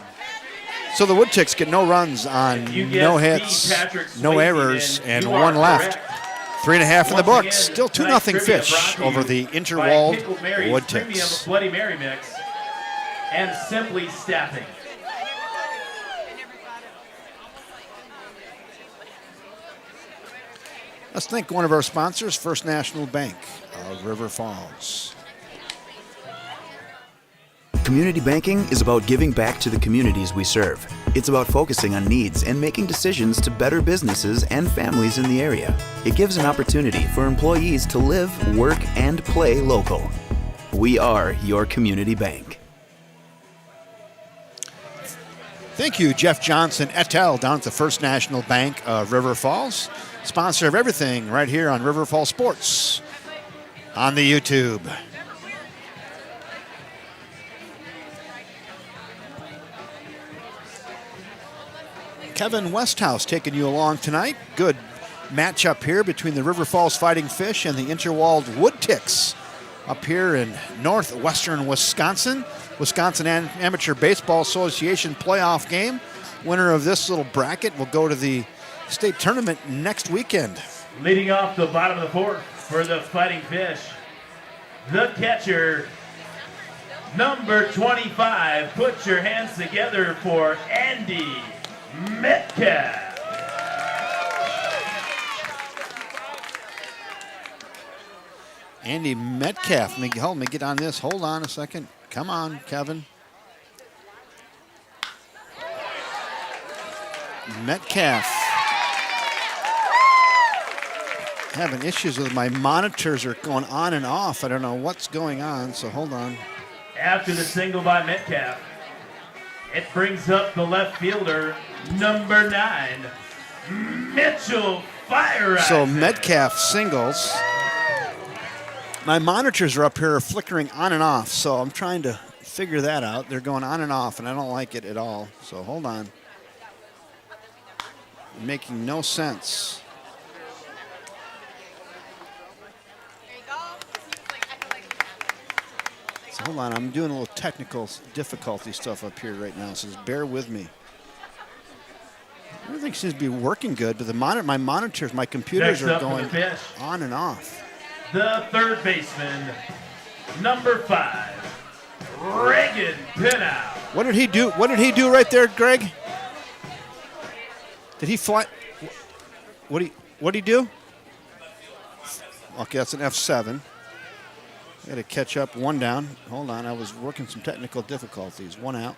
So the Woodticks get no runs on no hits, no errors, and 1 left. 3.5 in the books. Still 2-0 Fish over the Interwald Woodticks. Premium Bloody Mary mix and Simply Staffing. Let's thank one of our sponsors, First National Bank of River Falls. Community banking is about giving back to the communities we serve. It's about focusing on needs and making decisions to better businesses and families in the area. It gives an opportunity for employees to live, work, and play local. We are your community bank. Thank you, Jeff Johnson et al. Down at the First National Bank of River Falls. Sponsor of everything right here on River Falls Sports on the YouTube. Kevin Westhouse taking you along tonight. Good matchup here between the River Falls Fighting Fish and the Interwald Woodticks up here in northwestern Wisconsin. Wisconsin Amateur Baseball Association playoff game. Winner of this little bracket will go to the state tournament next weekend. Leading off the bottom of the fourth for the Fighting Fish, the catcher, number 25. Put your hands together for Andy Metcalf. Andy Metcalf. Let me get on this. Hold on a second. Come on, Kevin. Metcalf. having issues with my monitors are going on and off. I don't know what's going on, so hold on. After the single by Metcalf, it brings up the left fielder, number 9, Mitchell Fire. So Metcalf singles. My monitors are up here flickering on and off, so I'm trying to figure that out. They're going on and off, and I don't like it at all. So hold on. Making no sense. There you go. So hold on, I'm doing a little technical difficulty stuff up here right now, so just bear with me. Everything seems to be working good, but my monitors, my computers Next are up for going the pitch. on and off. The third baseman, number 5, Reagan Pinow. What did he do? What did he do right there, Greg? Did he fly? What did he do? Okay, that's an F7. I got to catch up. One down. Hold on, I was working some technical difficulties. One out.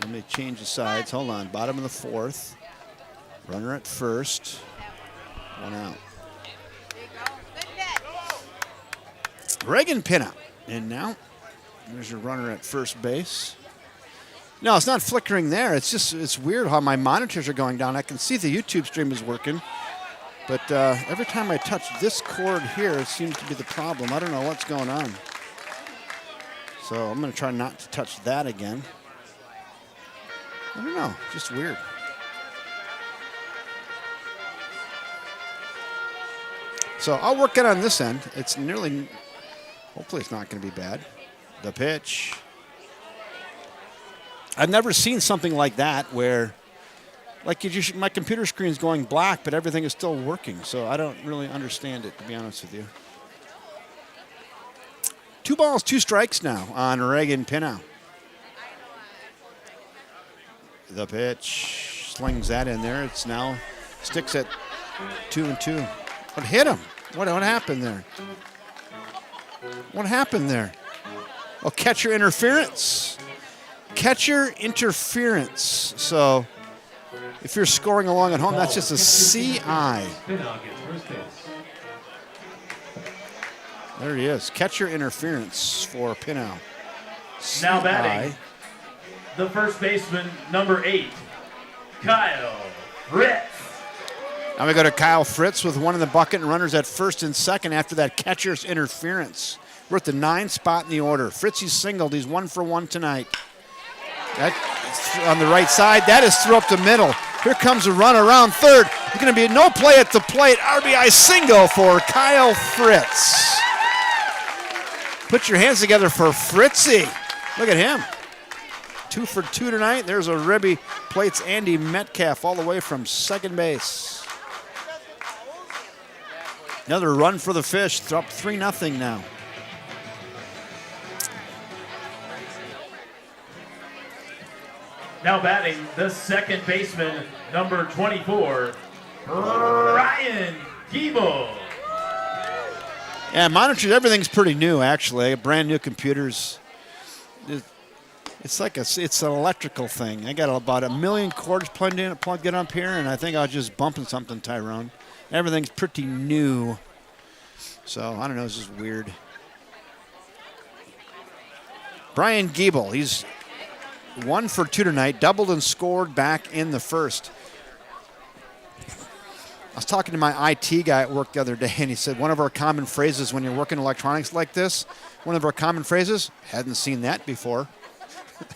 Let me change the sides. Hold on. Bottom of the 4th. Runner at first. One out. There you go. Good catch. Reagan Pinow. And now there's your runner at first base. No, it's not flickering there. It's weird how my monitors are going down. I can see the YouTube stream is working, but every time I touch this cord here, it seems to be the problem. I don't know what's going on. So I'm going to try not to touch that again. I don't know, just weird. So I'll work it on this end. It's nearly, hopefully it's not going to be bad. The pitch. I've never seen something like that where, like, my computer screen's going black, but everything is still working. So I don't really understand it, to be honest with you. 2 balls, 2 strikes now on Reagan Pinow. The pitch, slings that in there. It's now sticks at 2-2. What hit him? What happened there? What happened there? Oh, catcher interference. Catcher interference. So if you're scoring along at home, that's just a CI. Pinow gets first base. There he is. Catcher interference for Pinow. Now batting, the first baseman, number 8, Kyle Fritz. Now we go to Kyle Fritz with one in the bucket and runners at first and second after that catcher's interference. We're at the 9th spot in the order. Fritzy's singled. He's 1 for 1 tonight. That on the right side. That is through up the middle. Here comes a run around third. There's going to be no play at the plate. RBI single for Kyle Fritz. Put your hands together for Fritzy. Look at him. 2 for 2 tonight. There's a ribby. Plates Andy Metcalf all the way from second base. Another run for the Fish. They're up 3-0 now. Now batting, the second baseman, number 24, Ryan Giebel. Yeah, monitors, everything's pretty new, actually. Brand new computers. It's like it's an electrical thing. I got about 1 million cords plugged in up here, and I think I was just bumping something, Tyrone. Everything's pretty new. So, I don't know, it's just weird. Brian Giebel, he's 1 for 2 tonight, doubled and scored back in the first. I was talking to my IT guy at work the other day, and he said one of our common phrases when you're working electronics like this, one of our common phrases, hadn't seen that before.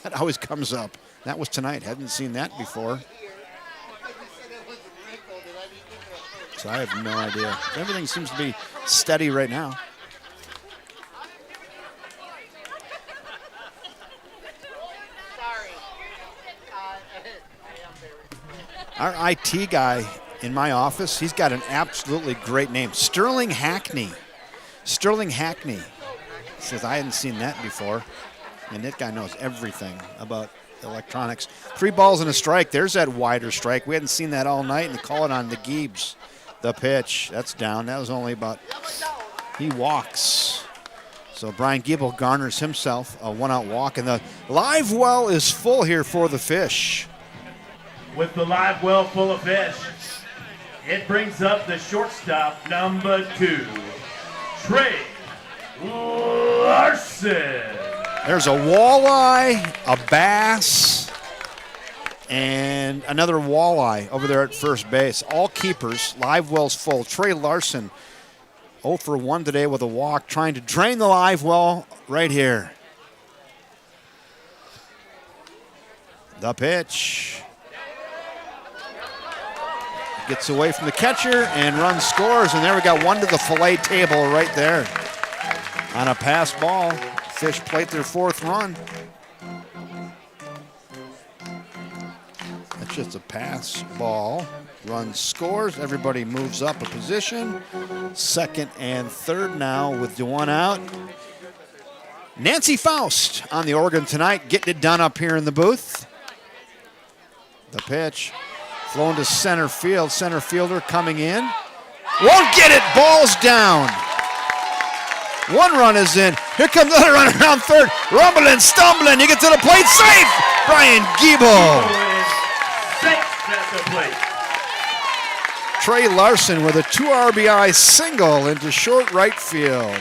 That always comes up. That was tonight, hadn't seen that before. So I have no idea. Everything seems to be steady right now. Our IT guy in my office, he's got an absolutely great name. Sterling Hackney. Sterling Hackney. He says, I hadn't seen that before. And that guy knows everything about electronics. 3 balls and a strike. There's that wider strike. We hadn't seen that all night, and they call it on the Giebs. The pitch. That's down. That was only about, he walks. So Brian Giebel garners himself a 1-out walk, and the live well is full here for the Fish. With the live well full of fish, It brings up the shortstop, number 2, Trey Larson. There's a walleye, a bass, and another walleye over there at first base. All keepers. Live well's full. Trey Larson 0 for 1 today with a walk, trying to drain the live well right here. The pitch. Gets away from the catcher and runs, scores, and there we got one to the fillet table right there. On a pass ball, Fish plate their 4th run. That's just a pass ball. Run, scores, everybody moves up a position. 2nd and 3rd now with the 1 out. Nancy Faust on the organ tonight, getting it done up here in the booth. The pitch. Flown to center field. Center fielder coming in. Won't get it. Ball's down. 1 run is in. Here comes another run around 3rd. Rumbling, stumbling. He gets to the plate. Safe. Brian Giebel. Safe at the plate. Trey Larson with a 2 RBI single into short right field.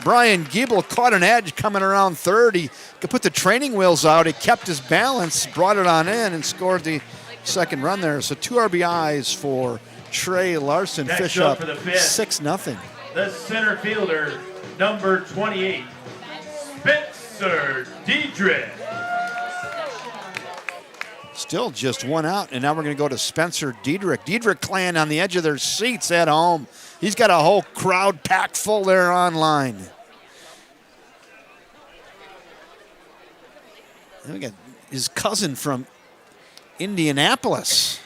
Brian Giebel caught an edge coming around 3rd. He could put the training wheels out. He kept his balance, brought it on in, and scored the 2nd run there. So 2 RBIs for Trey Larson. Next Fish up up for the Fish. 6-0. The center fielder, number 28, Spencer Diedrich. Still just 1 out, and now we're going to go to Spencer Diedrich. Diedrich clan on the edge of their seats at home. He's got a whole crowd packed full there online. And we got his cousin from Indianapolis.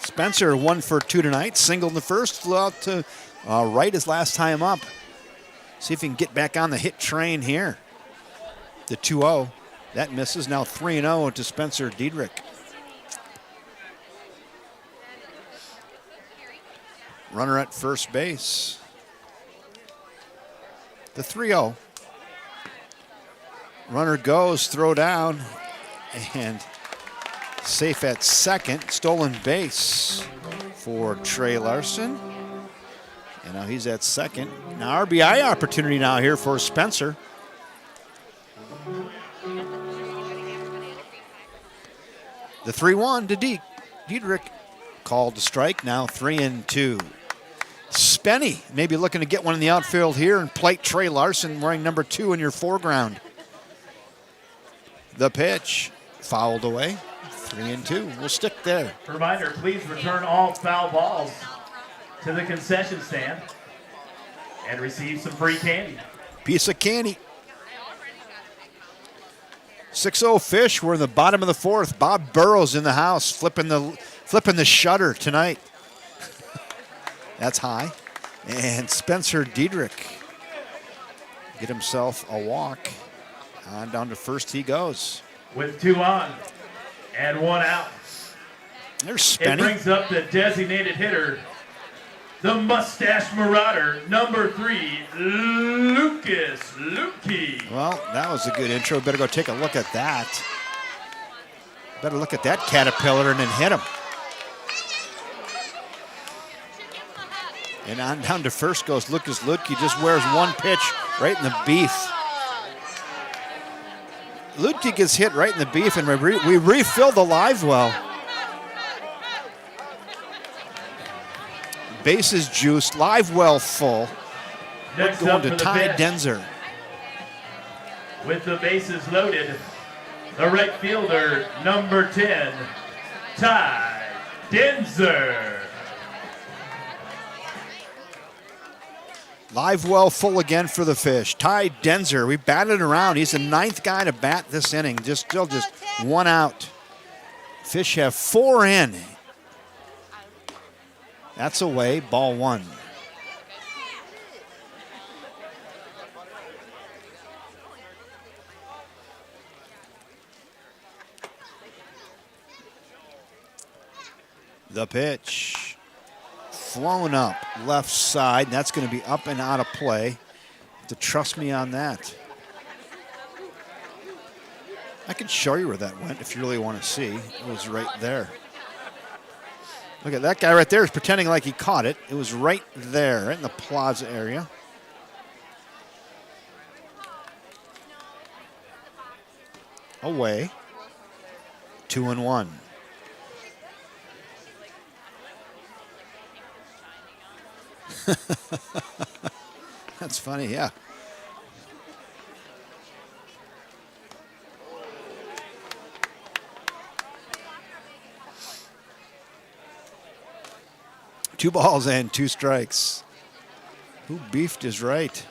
Spencer 1 for 2 tonight. Singled in the 1st, flew out to right his last time up. See if he can get back on the hit train here. The 2-0. That misses. Now 3-0 to Spencer Diedrich. Runner at first base. The 3-0. Runner goes, throw down, and safe at 2nd. Stolen base for Trey Larson. And now he's at 2nd. Now RBI opportunity now here for Spencer. The 3-1 to Diedrich. Called to strike, now 3-2. Spenny maybe looking to get one in the outfield here and plate Trey Larson wearing number 2 in your foreground. The pitch, fouled away, 3-2. We'll stick there. Reminder, please return all foul balls to the concession stand and receive some free candy. Piece of candy. 6-0 Fish. We're in the bottom of the 4th. Bob Burrows in the house, flipping the shutter tonight. That's high. And Spencer Diedrich get himself a walk. On down to 1st he goes. With 2 on and 1 out. There's It Spenny. brings up the designated hitter, the mustache marauder, number 3, Lucas Lukey. Well, that was a good intro. Better go take a look at that. Better look at that caterpillar and then hit him. And on down to 1st goes Lucas Lutke. Just wears 1 pitch right in the beef. Lutke gets hit right in the beef, and we refill the live well. Bases juiced, live well full. Next Going up to for the Ty pitch, Denzer. with the bases loaded, the right fielder, number 10, Ty Denzer. Live well full again for the Fish. Ty Denzer, we batted around. He's the 9th guy to bat this inning. Still just 1 out. Fish have 4 in. That's away, ball 1. The pitch. Flown up left side. That's going to be up and out of play. You have to trust me on that. I can show you where that went if you really want to see. It was right there. Look at that guy right there is pretending like he caught it. It was right there, right in the plaza area. Away. 2-1. That's funny, yeah. Two balls and 2 strikes. Who beefed is right?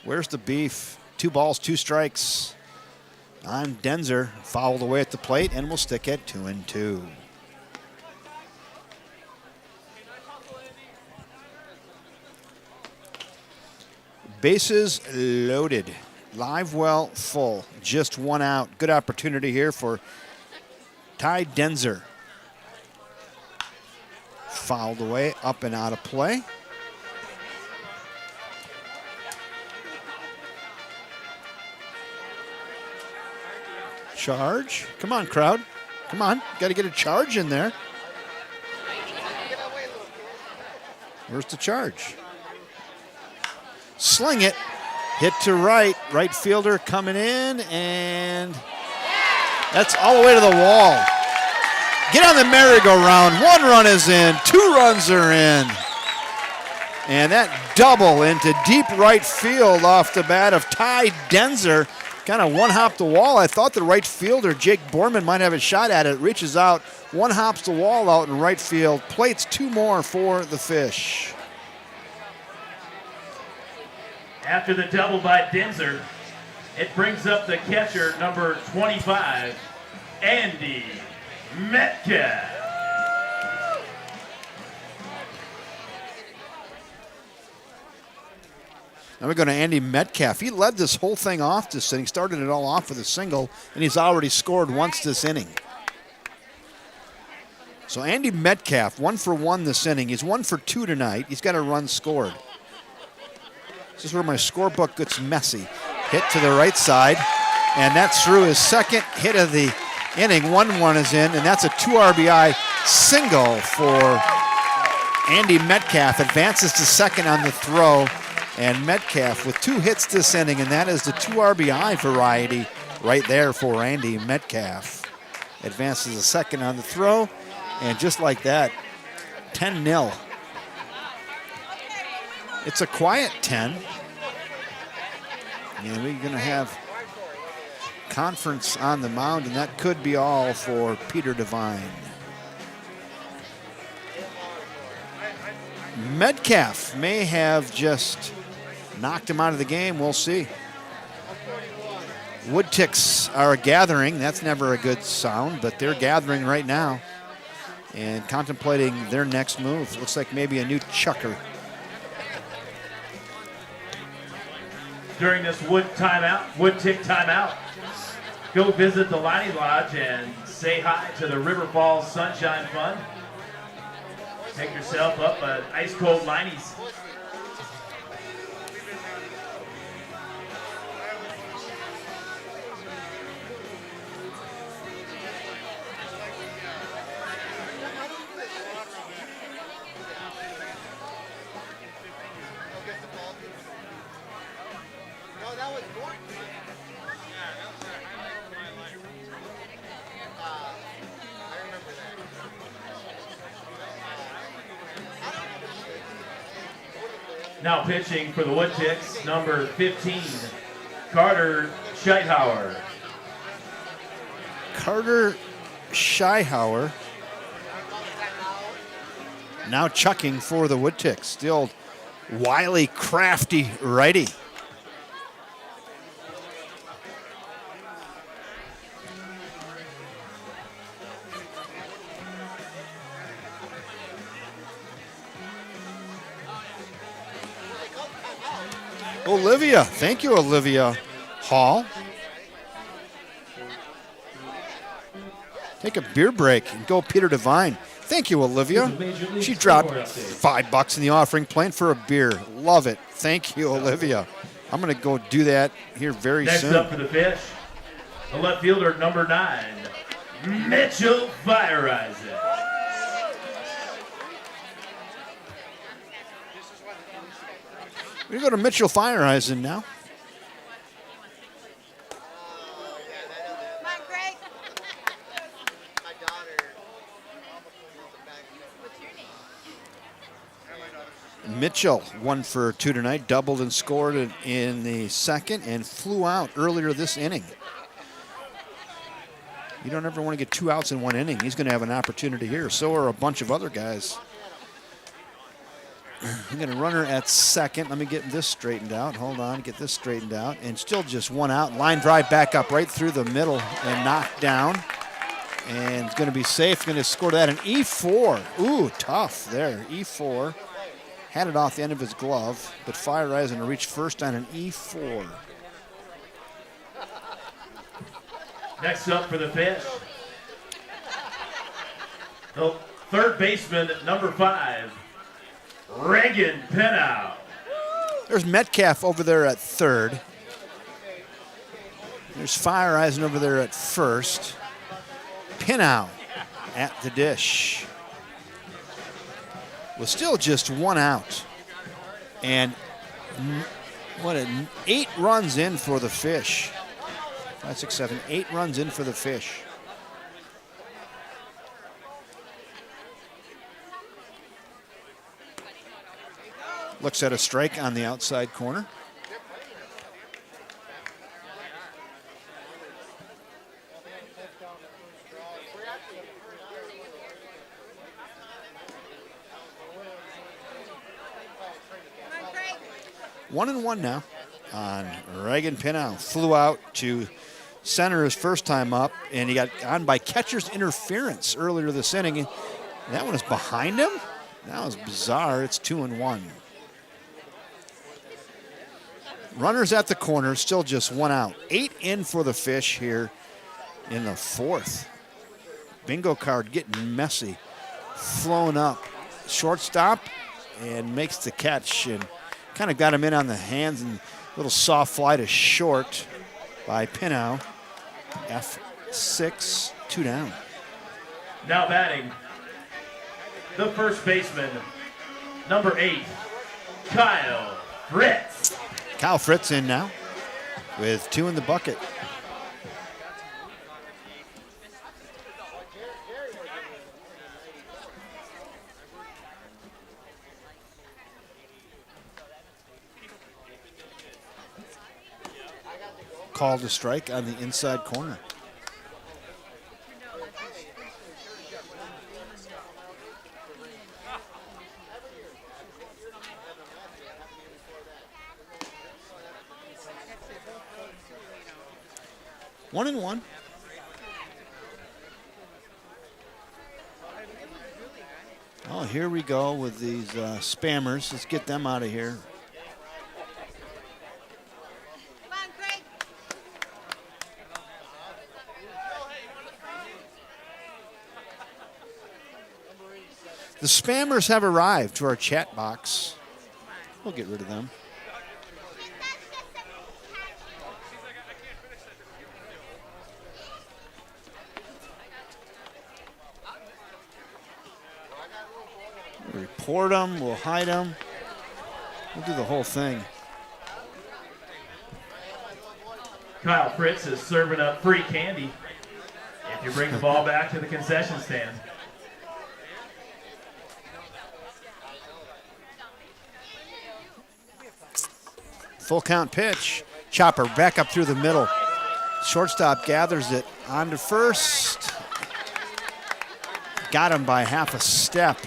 Where's the beef? 2 balls, 2 strikes. On Denzer, fouled away at the plate, and will stick at 2-2. Bases loaded. Live well full. Just 1 out. Good opportunity here for Ty Denzer. Fouled away, up and out of play. Charge. Come on, crowd. Come on. Got to get a charge in there. Where's the charge? Sling it. Hit to right. Right fielder coming in, and that's all the way to the wall. Get on the merry-go-round. 1 run is in. 2 runs are in. And that double into deep right field off the bat of Ty Denzer. Kind of one-hopped the wall. I thought the right fielder, Jake Borman, might have a shot at it. Reaches out, one-hops the wall out in right field. Plates 2 more for the Fish. After the double by Denzer, it brings up the catcher, number 25, Andy Metcalf. Now we're going to Andy Metcalf. He led this whole thing off this inning, started it all off with a single, and he's already scored once this inning. So Andy Metcalf, 1 for 1 this inning. He's 1 for 2 tonight. He's got a run scored. This is where my scorebook gets messy. Hit to the right side, and that's through his second hit of the inning. 1 run is in, and that's a 2 RBI single for Andy Metcalf. Advances to second on the throw, and Metcalf with 2 hits this inning, and that is the 2 RBI variety right there for Andy Metcalf. Advances to second on the throw, and just like that, 10-0. It's a quiet 10. And we're going to have conference on the mound, and that could be all for Peter Devine. Metcalf may have just knocked him out of the game. We'll see. Woodticks are gathering. That's never a good sound, but they're gathering right now and contemplating their next move. Looks like maybe a new chucker. During this Woodtick timeout, go visit the Liney Lodge and say hi to the River Falls Sunshine Fund. Take yourself up an ice-cold Liney's. Now pitching for the Woodticks, number 15, Carter Scheithauer. Carter Scheithauer now chucking for the Woodticks. The old wily, crafty righty. Olivia, thank you, Olivia Hall. Take a beer break and go Peter Devine. Thank you, Olivia. She dropped $5 in the offering plane for a beer. Love it. Thank you, Olivia. I'm going to go do that here very soon. Next up for the Fish, The left fielder, number 9, Mitchell Fireisen. We go to Mitchell Fireisen now. Come on, Greg. What's your name? Mitchell, 1 for 2 tonight, doubled and scored in the second and flew out earlier this inning. You don't ever want to get 2 outs in 1 inning. He's going to have an opportunity here. So are a bunch of other guys. I'm going to runner at second. Let me get this straightened out. Hold on, get this straightened out. And still just 1 out. Line drive back up right through the middle and knocked down. And it's going to be safe. Going to score that an E4. Ooh, tough there. E4. Had it off the end of his glove, but Fireisen to reach first on an E4. Next up for the Fish, the third baseman, number 5, Reagan Penow. There's Metcalf over there at third. There's Fireisen over there at first. Penow at the dish. With still just 1 out. And 8 runs in for the Fish. 5, 6, 7, 8 runs in for the Fish. Looks at a strike on the outside corner. Come on, Greg. 1-1 now on Reagan Penow. Flew out to center his first time up, and he got on by catcher's interference earlier this inning. And that one is behind him? That was bizarre. It's 2-1. Runners at the corner, still just 1 out. 8 in for the Fish here in the 4th. Bingo card getting messy. Flown up. Shortstop and makes the catch and kind of got him in on the hands and little soft fly to short by Penow. F6, 2 down. Now batting, the first baseman, number 8, Kyle Fritz. Kyle Fritz in now with 2 in the bucket. Called a strike on the inside corner. One and one. Oh, here we go with these spammers. Let's get them out of here. Come on, Greg. The spammers have arrived to our chat box. We'll get rid of them. We'll report them, we'll hide them. We'll do the whole thing. Kyle Fritz is serving up free candy if you bring the ball back to the concession stand. Full count pitch. Chopper back up through the middle. Shortstop gathers it onto first. Got him by half a step.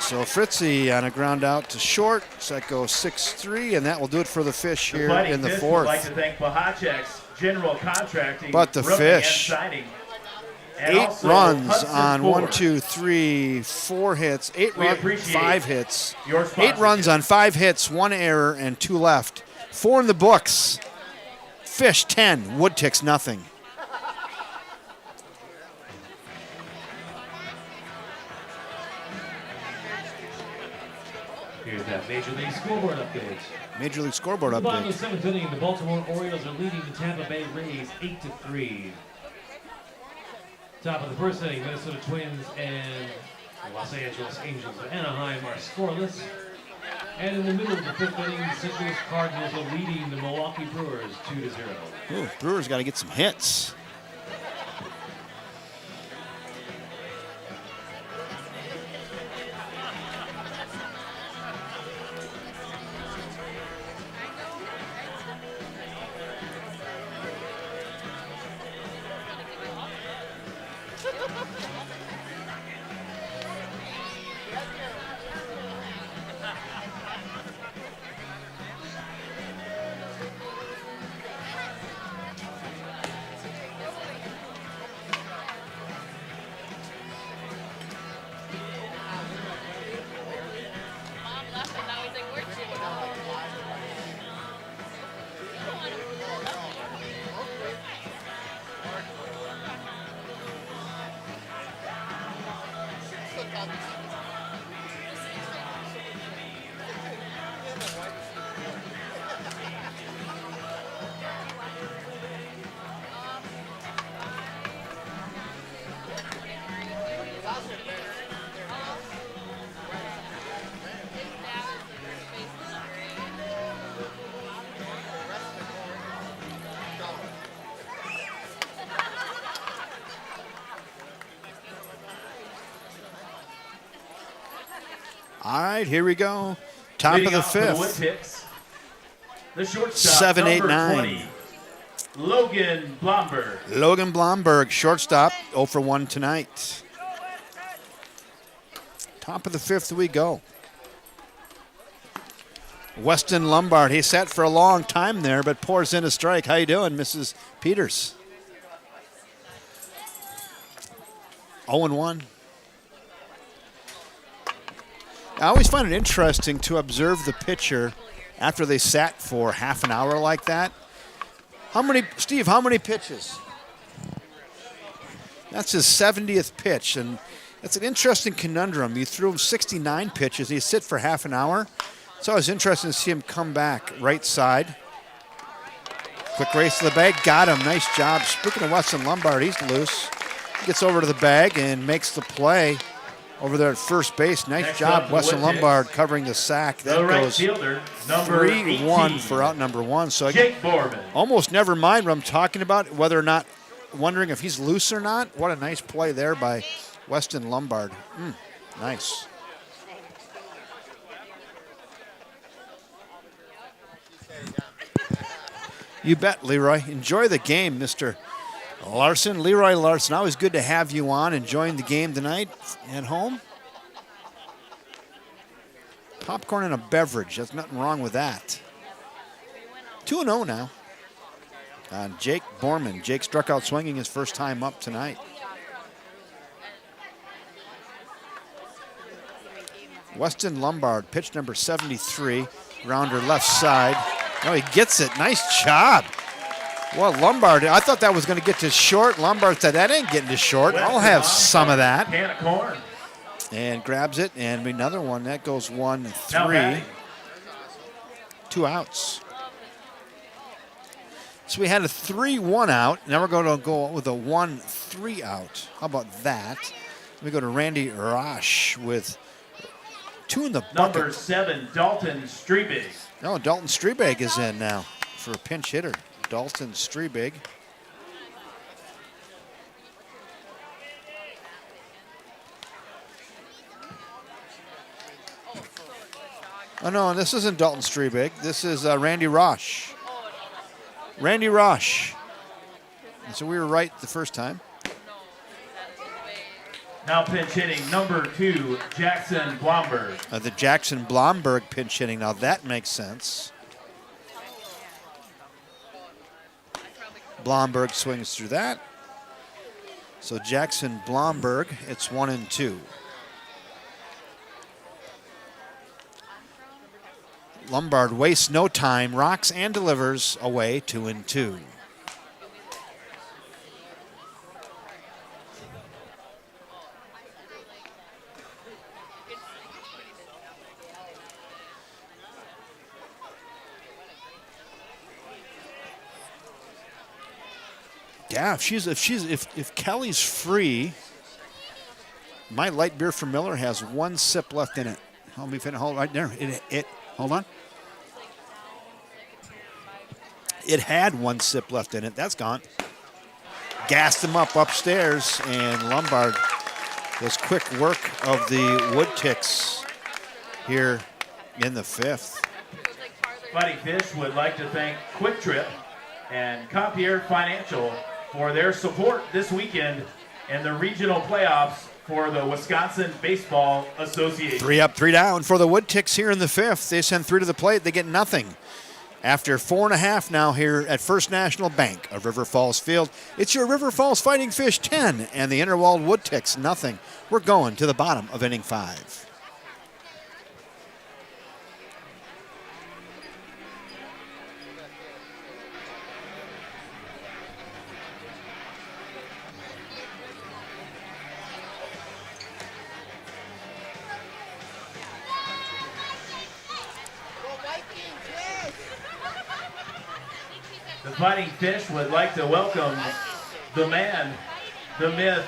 So Fritzy on a ground out to short. So that goes 6-3, and that will do it for the Fish here in the 4th. Would like to thank Bahacek's General Contracting, But the Roofing Fish, and Siding, and 8 also runs Hudson on Ford. 1, 2, 3, 4 hits. 8 We runs, appreciate 5 hits. your 8 runs sponsorship. on 5 hits, 1 error, and 2 left. 4 in the books. Fish 10, Woodticks nothing. Here's that Major League scoreboard update. Major League scoreboard At the bottom update. of the 7th inning, the Baltimore Orioles are leading the Tampa Bay Rays 8-3. Top of the first inning, Minnesota Twins and Los Angeles Angels of Anaheim are scoreless. And in the middle of the 5th inning, the St. Louis Cardinals are leading the Milwaukee Brewers 2-0. Ooh, Brewers got to get some hits. All right, here we go. Top Leading of the off for the 5th. Woodticks, the shortstop, 7, 8, number 9. 20, Logan Blomberg. Logan Blomberg, shortstop, 0 for 1 tonight. Top of the 5th we go. Weston Lombard, he sat for a long time there, but pours in a strike. How you doing, Mrs. Peters? 0-1. I always find it interesting to observe the pitcher after they sat for half an hour like that. Steve, how many pitches? That's his 70th pitch, and that's an interesting conundrum. You threw him 69 pitches, and you sit for half an hour. It's always interesting to see him come back right side. Quick race to the bag, got him, nice job. Speaking of Weston Lombard, he's loose. He gets over to the bag and makes the play over there at first base. Nice Next job, up, Weston Woodticks. Lombard covering the sack. That The right goes fielder, number 3-1 18, for out number 1. So I Jake Borman. almost never mind what I'm talking about, whether or not, wondering if he's loose or not. What a nice play there by Weston Lombard. Nice. You bet, Leroy. Enjoy the game, Mr. Larson. Leroy Larson, always good to have you on, enjoying the game tonight at home. Popcorn and a beverage. There's nothing wrong with that. 2-0 now. Jake Borman. Jake struck out swinging his first time up tonight. Weston Lombard, pitch number 73. Grounder left side. Oh, he gets it. Nice job. Well, Lombard, I thought that was going to get to short. Lombard said, that ain't getting to short. I'll have some of that. Can of corn. And grabs it, and another one. That goes 1-3. Now batting. 2 outs. So we had a 3-1 out. Now we're going to go with a 1-3 out. How about that? We go to Randy Rosh with 2 in the bucket. Number 7, Dalton Streebig. No, Dalton Streebig is in now for a pinch hitter. Dalton Streebig. Oh, no, this isn't Dalton Streebig. This is Randy Rosh. Randy Rosh. And so we were right the first time. Now pinch hitting, number 2, Jackson Blomberg. The Jackson Blomberg pinch hitting. Now that makes sense. Blomberg swings through that. So Jackson Blomberg, it's 1-2. Lombard wastes no time, rocks and delivers away 2-2. Yeah, if Kelly's free, my light beer from Miller has one sip left in it. Hold right there. Hold on. It had one sip left in it. That's gone. Gassed him up upstairs, and Lombard does quick work of the Woodticks here in the 5th. Fighting Fish would like to thank Quick Trip and Compier Financial for their support this weekend in the regional playoffs for the Wisconsin Baseball Association. 3 up, 3 down for the Woodticks here in the 5th. They send 3 to the plate. They get nothing. After 4.5 now here at First National Bank of River Falls Field, it's your River Falls Fighting Fish 10 and the Interwald Woodticks nothing. We're going to the bottom of inning 5. The Fighting Fish would like to welcome the man, the myth,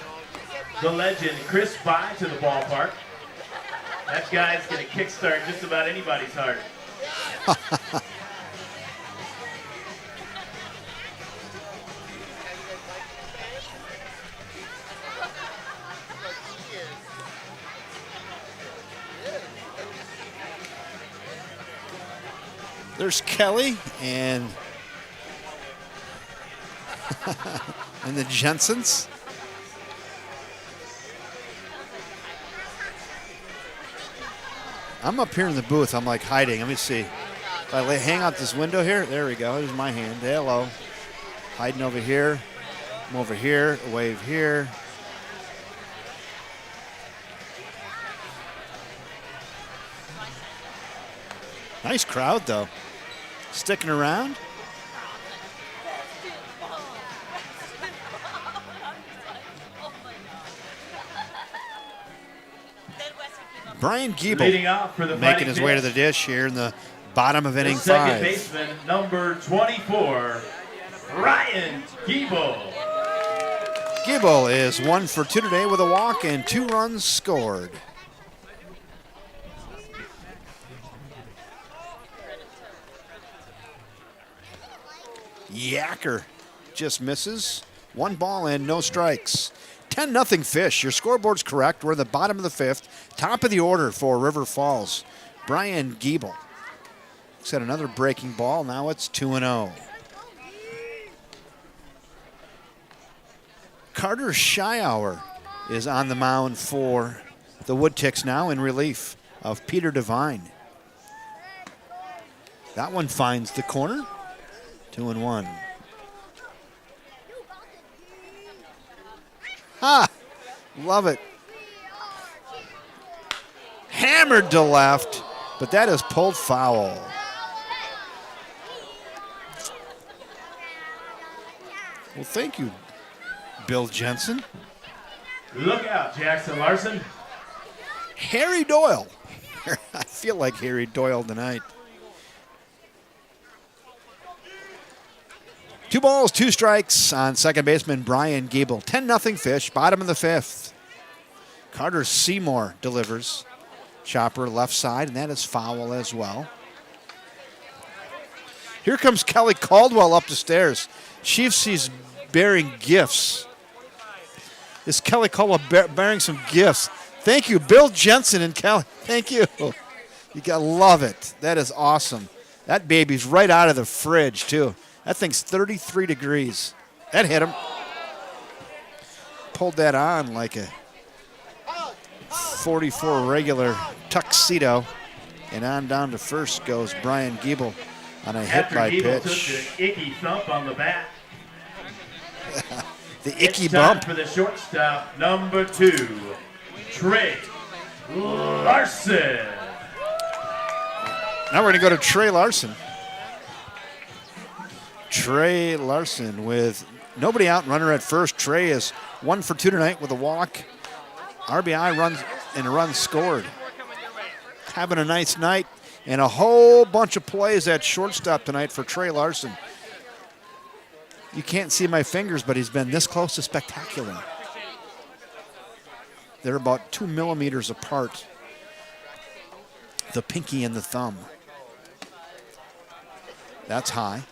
the legend, Chris By to the ballpark. That guy's going to kickstart just about anybody's heart. There's Kelly and and the Jensens. I'm up here in the booth. I'm like hiding. Let me see. If I hang out this window here, there we go. There's my hand. Hello. Hiding over here. I'm over here. A wave here. Nice crowd, though. Sticking around. Brian Giebel Leading off for the making his Fighting way to Fish, the dish here in the bottom of inning the second 5. baseman, number 24, Ryan Giebel. Giebel is 1 for 2 today with a walk and 2 runs scored. Yacker just misses. 1 ball and no strikes. 10-0 Fish. Your scoreboard's correct. We're in the bottom of the 5th. Top of the order for River Falls. Brian Giebel. Set another breaking ball. Now it's 2-0. Carter Scheiauer is on the mound for the Woodticks now in relief of Peter Devine. That one finds the corner. 2-1. Ha! Love it. Hammered to left, but that is pulled foul. Well, thank you, Bill Jensen. Look out, Jackson Larson. Harry Doyle. I feel like Harry Doyle tonight. 2 balls, 2 strikes on second baseman Brian Giebel. 10-0 Fish, bottom of the 5th. Carter Seymour delivers. Chopper left side, and that is foul as well. Here comes Kelly Caldwell up the stairs. She's bearing gifts. Is Kelly Caldwell bearing some gifts? Thank you, Bill Jensen and Kelly. Thank you. You gotta love it. That is awesome. That baby's right out of the fridge, too. That thing's 33 degrees. That hit him. Pulled that on like a 44 regular tuxedo. And on down to first goes Brian Giebel on a hit by Giebel pitch. took the icky thump on the bat. The icky It's time bump. for the shortstop, number 2, Trey Larson. Now we're going to go to Trey Larson. Trey Larson with nobody out, runner at first. Trey is 1 for 2 tonight with a walk, RBI runs and a run scored. Having a nice night and a whole bunch of plays at shortstop tonight for Trey Larson. You can't see my fingers, but he's been this close to spectacular. They're about 2 millimeters apart, the pinky and the thumb. That's high.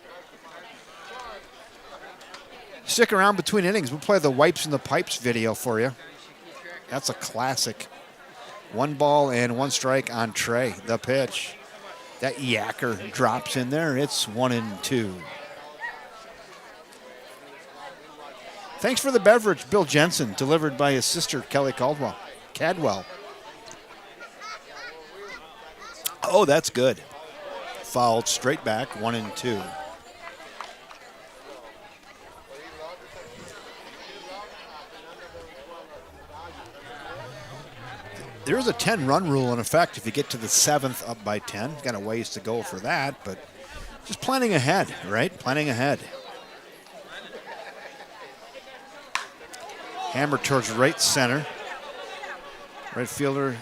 Stick around between innings. We'll play the wipes and the pipes video for you. That's a classic. 1 ball and 1 strike on Trey, the pitch. That yacker drops in there. It's 1-2. Thanks for the beverage, Bill Jensen, delivered by his sister, Kelly Cadwell. Oh, that's good. Fouled straight back, 1-2. There is a 10-run rule in effect if you get to the 7th up by 10. Got a ways to go for that, but just planning ahead, right? Planning ahead. Hammer towards right center. Right fielder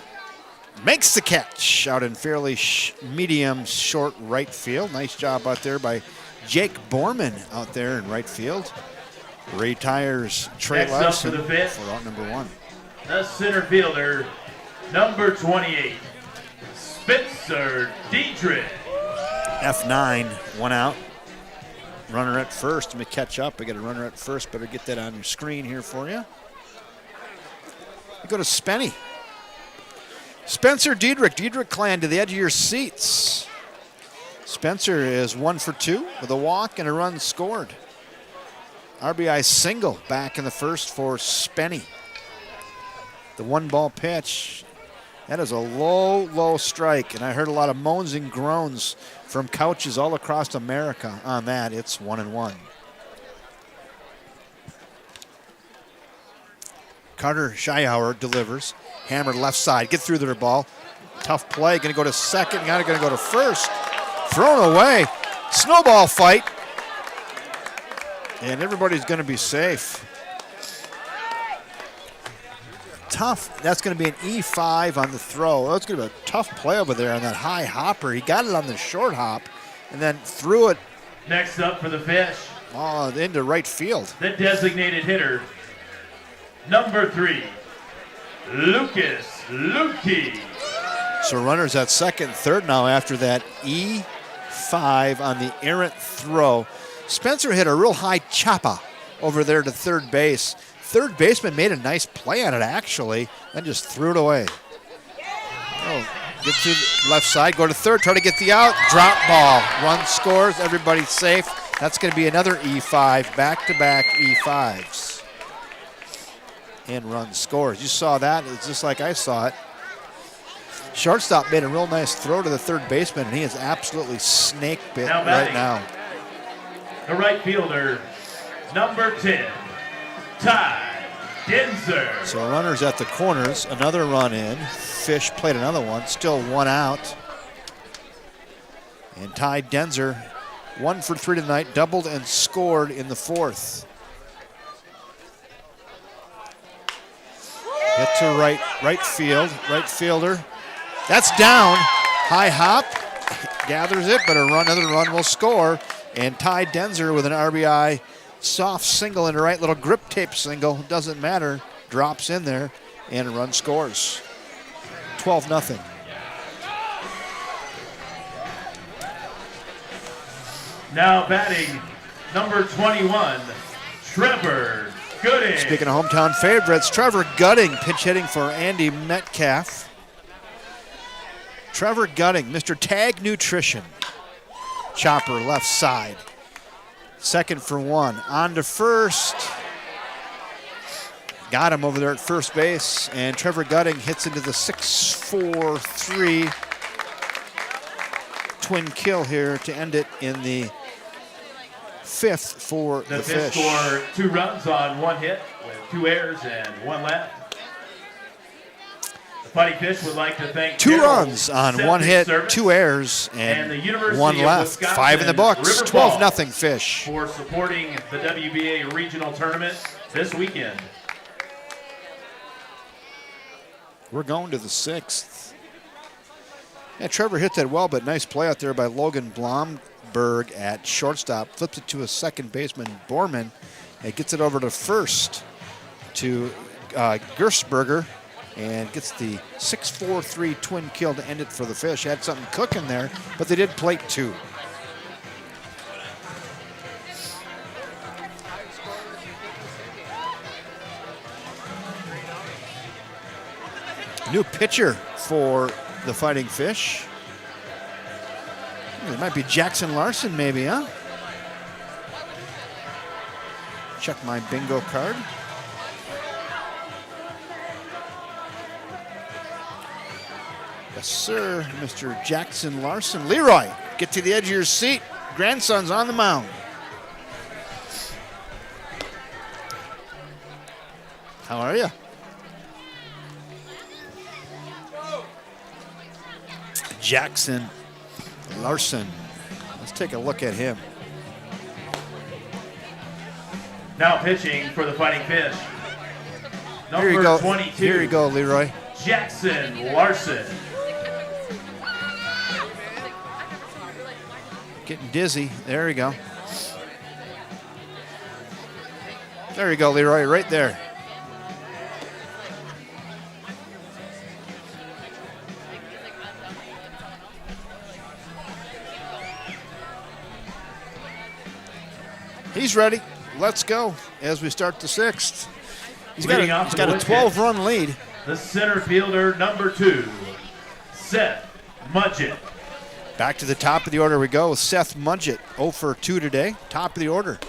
makes the catch out in fairly medium short right field. Nice job out there by Jake Borman out there in right field. Retires Trey Next up Larson for the pitch. for out number 1. The center fielder, number 28, Spencer Diedrich. F9, 1 out. Runner at first. Let me catch up. I got a runner at first. Better get that on your screen here for you. We go to Spenny. Spencer Diedrich, Diedrich clan to the edge of your seats. Spencer is 1 for 2 with a walk and a run scored. RBI single back in the first for Spenny. The 1-ball pitch. That is a low strike, and I heard a lot of moans and groans from couches all across America on that. It's 1-1. Carter Scheiauer delivers. Hammered left side. Get through their ball. Tough play. Going to go to second. Now going to go to first. Thrown away. Snowball fight. And everybody's going to be safe. Tough. That's going to be an E5 on the throw. That's going to be a tough play over there on that high hopper. He got it on the short hop and then threw it. Next up for the fish, into right field. the designated hitter, number 3, Lucas Lukey. So runners at second, third now after that E5 on the errant throw. Spencer hit a real high choppa over there to third base. Third baseman made a nice play on it, actually, then just threw it away. Oh, get to the left side, go to third, try to get the out, drop ball. Run scores, everybody's safe. That's going to be another E5, back-to-back E5s. And run scores. You saw that, it's just like I saw it. Shortstop made a real nice throw to the third baseman, and he is absolutely snake bit right now. The right fielder, number 10, Ty Denzer. So runners at the corners, another run in. Fish played another one, still 1 out. And Ty Denzer, 1 for 3 tonight, doubled and scored in the 4th. Hit to right field, right fielder. That's down, high hop, gathers it, but another run will score. And Ty Denzer with an RBI soft single into right, little grip tape single, doesn't matter, drops in there, and a run scores. 12-0. Now batting, number 21, Trevor Gooding. Speaking of hometown favorites, Trevor Gooding pinch hitting for Andy Metcalf. Trevor Gooding, Mr. Tag Nutrition. Chopper left side. Second for 1. On to first. Got him over there at first base. And Trevor Gooding hits into the 6-4-3 twin kill here to end it in the 5th for the Fish. The Fish score 2 runs on 1 hit with 2 errors and 1 left. The Fighting Fish would like to thank 2 General runs on Septic 1 hit, Service 2 errors, and the University 1 of left. Wisconsin 5 in the books. River 12-0 Falls Fish. for supporting the WBA regional tournament this weekend. We're going to the 6th. Yeah, Trevor hit that well, but nice play out there by Logan Berg at shortstop. Flips it to a second baseman, Borman. And gets it over to first to Gersberger. And gets the 6-4-3 twin kill to end it for the Fish. Had something cooking there, but they did plate 2. New pitcher for the Fighting Fish. It might be Jackson Larson, maybe, huh? Check my bingo card. Yes, sir, Mr. Jackson Larson. Leroy, get to the edge of your seat. Grandson's on the mound. How are you? Jackson Larson. Let's take a look at him. Now pitching for the Fighting Fish. Here you Number go. 22. Here you go, Leroy. Jackson Larson. Getting dizzy. There you go. There you go, Leroy, right there. He's ready. Let's go as we start the 6th. He's got Leading off a the 12-run lead. The center fielder, number 2, Seth Mudgett. Back to the top of the order we go with Seth Mudgett, 0 for 2 today. Top of the order.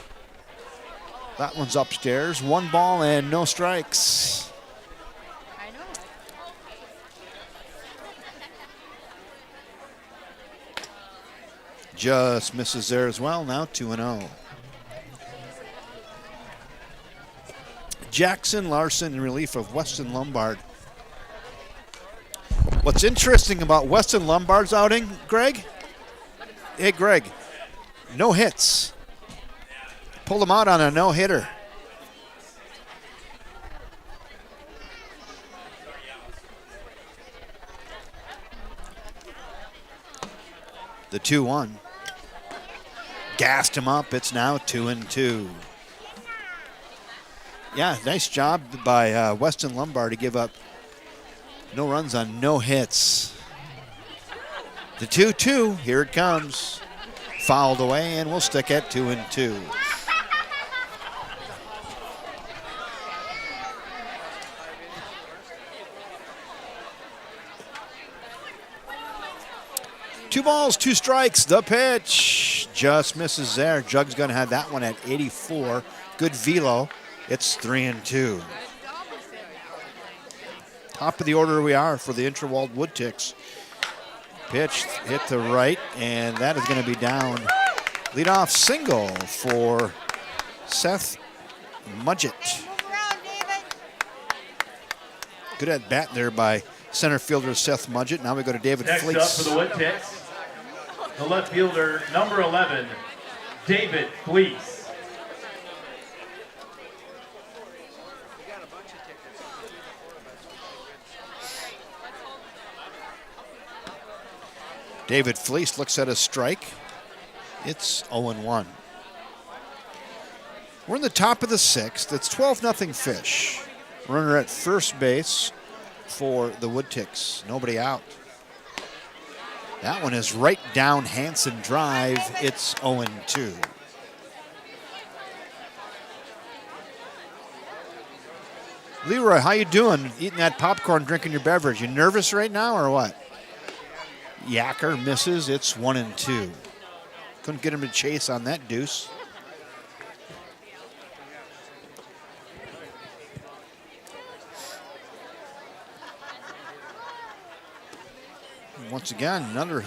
That one's upstairs. 1 ball and no strikes. Just misses there as well. Now 2-0. Jackson Larson in relief of Weston Lombard. What's interesting about Weston Lombard's outing, Greg? Hey, Greg, no hits. Pulled him out on a no-hitter. The 2-1. Gassed him up. It's now 2-2. Yeah, nice job by Weston Lombard to give up no runs on no hits. The 2-2, here it comes. Fouled away, and we'll stick at 2-2. Two balls, 2 strikes. The pitch just misses there. Jug's going to have that one at 84. Good velo. It's 3-2. Top of the order we are for the Interwald Woodticks. Pitch hit the right, and that is going to be down. Leadoff single for Seth Mudgett. Good at bat there by center fielder Seth Mudgett. Now we go to David Next Fleece. up for the Woodticks, the left fielder, number 11, David Fleece. David Fleece looks at a strike. It's 0-1. We're in the top of the 6th. It's 12-0 Fish. Runner at first base for the Woodticks. Nobody out. That one is right down Hanson Drive. It's 0-2. Leroy, how you doing? Eating that popcorn, drinking your beverage. You nervous right now or what? Yacker misses. It's 1-2. Couldn't get him to chase on that deuce. Once again, another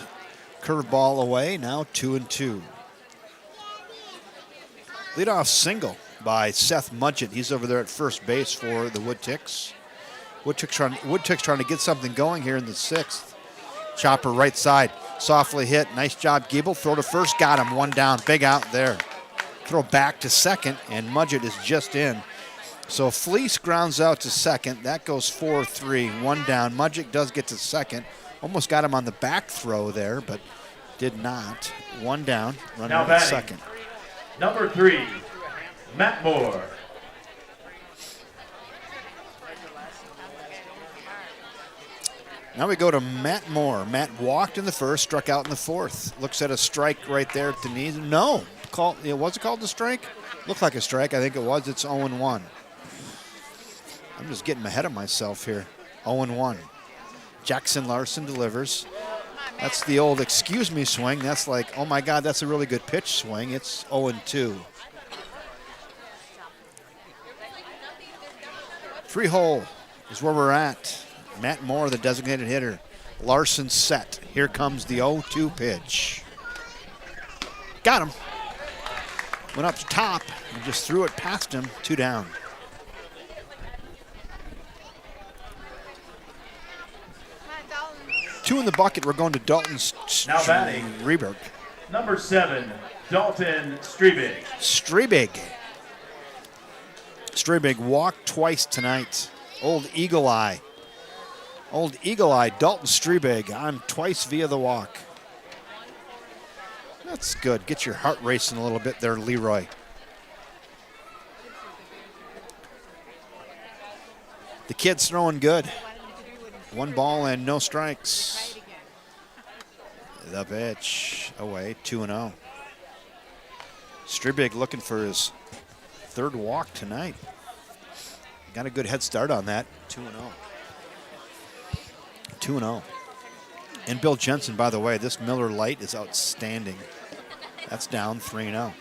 curveball away. Now 2-2. Leadoff single by Seth Mudgett. He's over there at first base for the Woodticks. Woodticks trying to get something going here in the 6th. Chopper right side, softly hit. Nice job, Giebel. Throw to first, got him. 1 down, big out there. Throw back to second, and Mudgett is just in. So Fleece grounds out to second. That goes 4-3, 1 down. Mudgett does get to second. Almost got him on the back throw there, but Did not. One down. Runner Now at batting. second. Number 3, Matt Moore. Now we go to Matt Moore. Matt walked in the first, struck out in the fourth. Looks at a strike right there at the knees. No. Was it called the strike? Looked like a strike. I think it was. It's 0-1. I'm just getting ahead of myself here. 0-1. Jackson Larson delivers. That's the old excuse me swing. That's like, oh my God, that's a really good pitch swing. It's 0-2. 3 hole is where we're at. Matt Moore, the designated hitter. Larson set. Here comes the 0-2 pitch. Got him. Went up to top and just threw it past him. 2 down. Come on, Dalton. 2 in the bucket. We're going to Dalton Now batting. Reberg. Number 7, Dalton Strebig. Strebig walked twice tonight. Old Eagle Eye. Dalton Strebig on twice via the walk. That's good. Get your heart racing a little bit there, Leroy. The kid's throwing good. 1 ball and no strikes. The pitch away, 2-0. Strebig looking for his 3rd walk tonight. Got a good head start on that, 2-0. 2-0. And Bill Jensen, by the way, this Miller Lite is outstanding. That's down 3-0.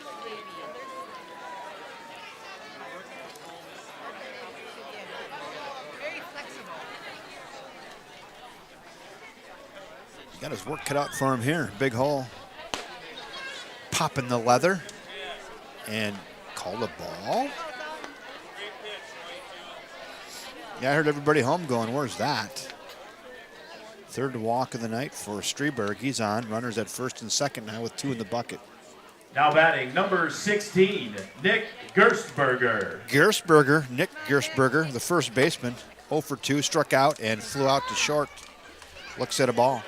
Very flexible. Got his work cut out for him here. Big hole. Popping the leather. And called a ball. Yeah, I heard everybody home going, where's that? 3rd walk of the night for Strebig. He's on. Runners at first and second now with 2 in the bucket. Now batting, number 16, Nick Gerstberger. Nick Gerstberger, the first baseman, 0 for 2, struck out and flew out to short. Looks at a ball.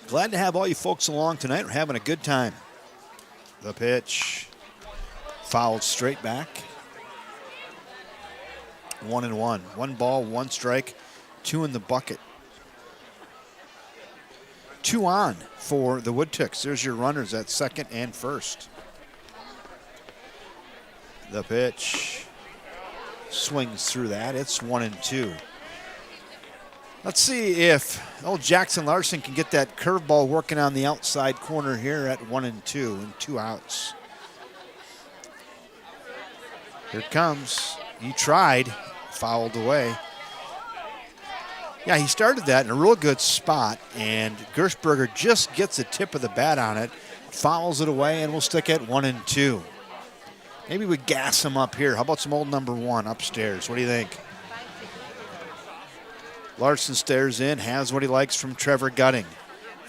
Glad to have all you folks along tonight. We're having a good time. The pitch. Fouled straight back. 1-1. 1 ball, 1 strike, 2 in the bucket. 2 on for the Woodticks. There's your runners at second and first. The pitch swings through that. It's 1-2. Let's see if old Jackson Larson can get that curveball working on the outside corner here at 1-2 and 2 outs. Here it comes. He tried, fouled away. Yeah, he started that in a real good spot, and Gerstberger just gets the tip of the bat on it, fouls it away, and we'll stick at 1-2. Maybe we gas him up here. How about some old number 1 upstairs? What do you think? Larson stares in, has what he likes from Trevor Gutting.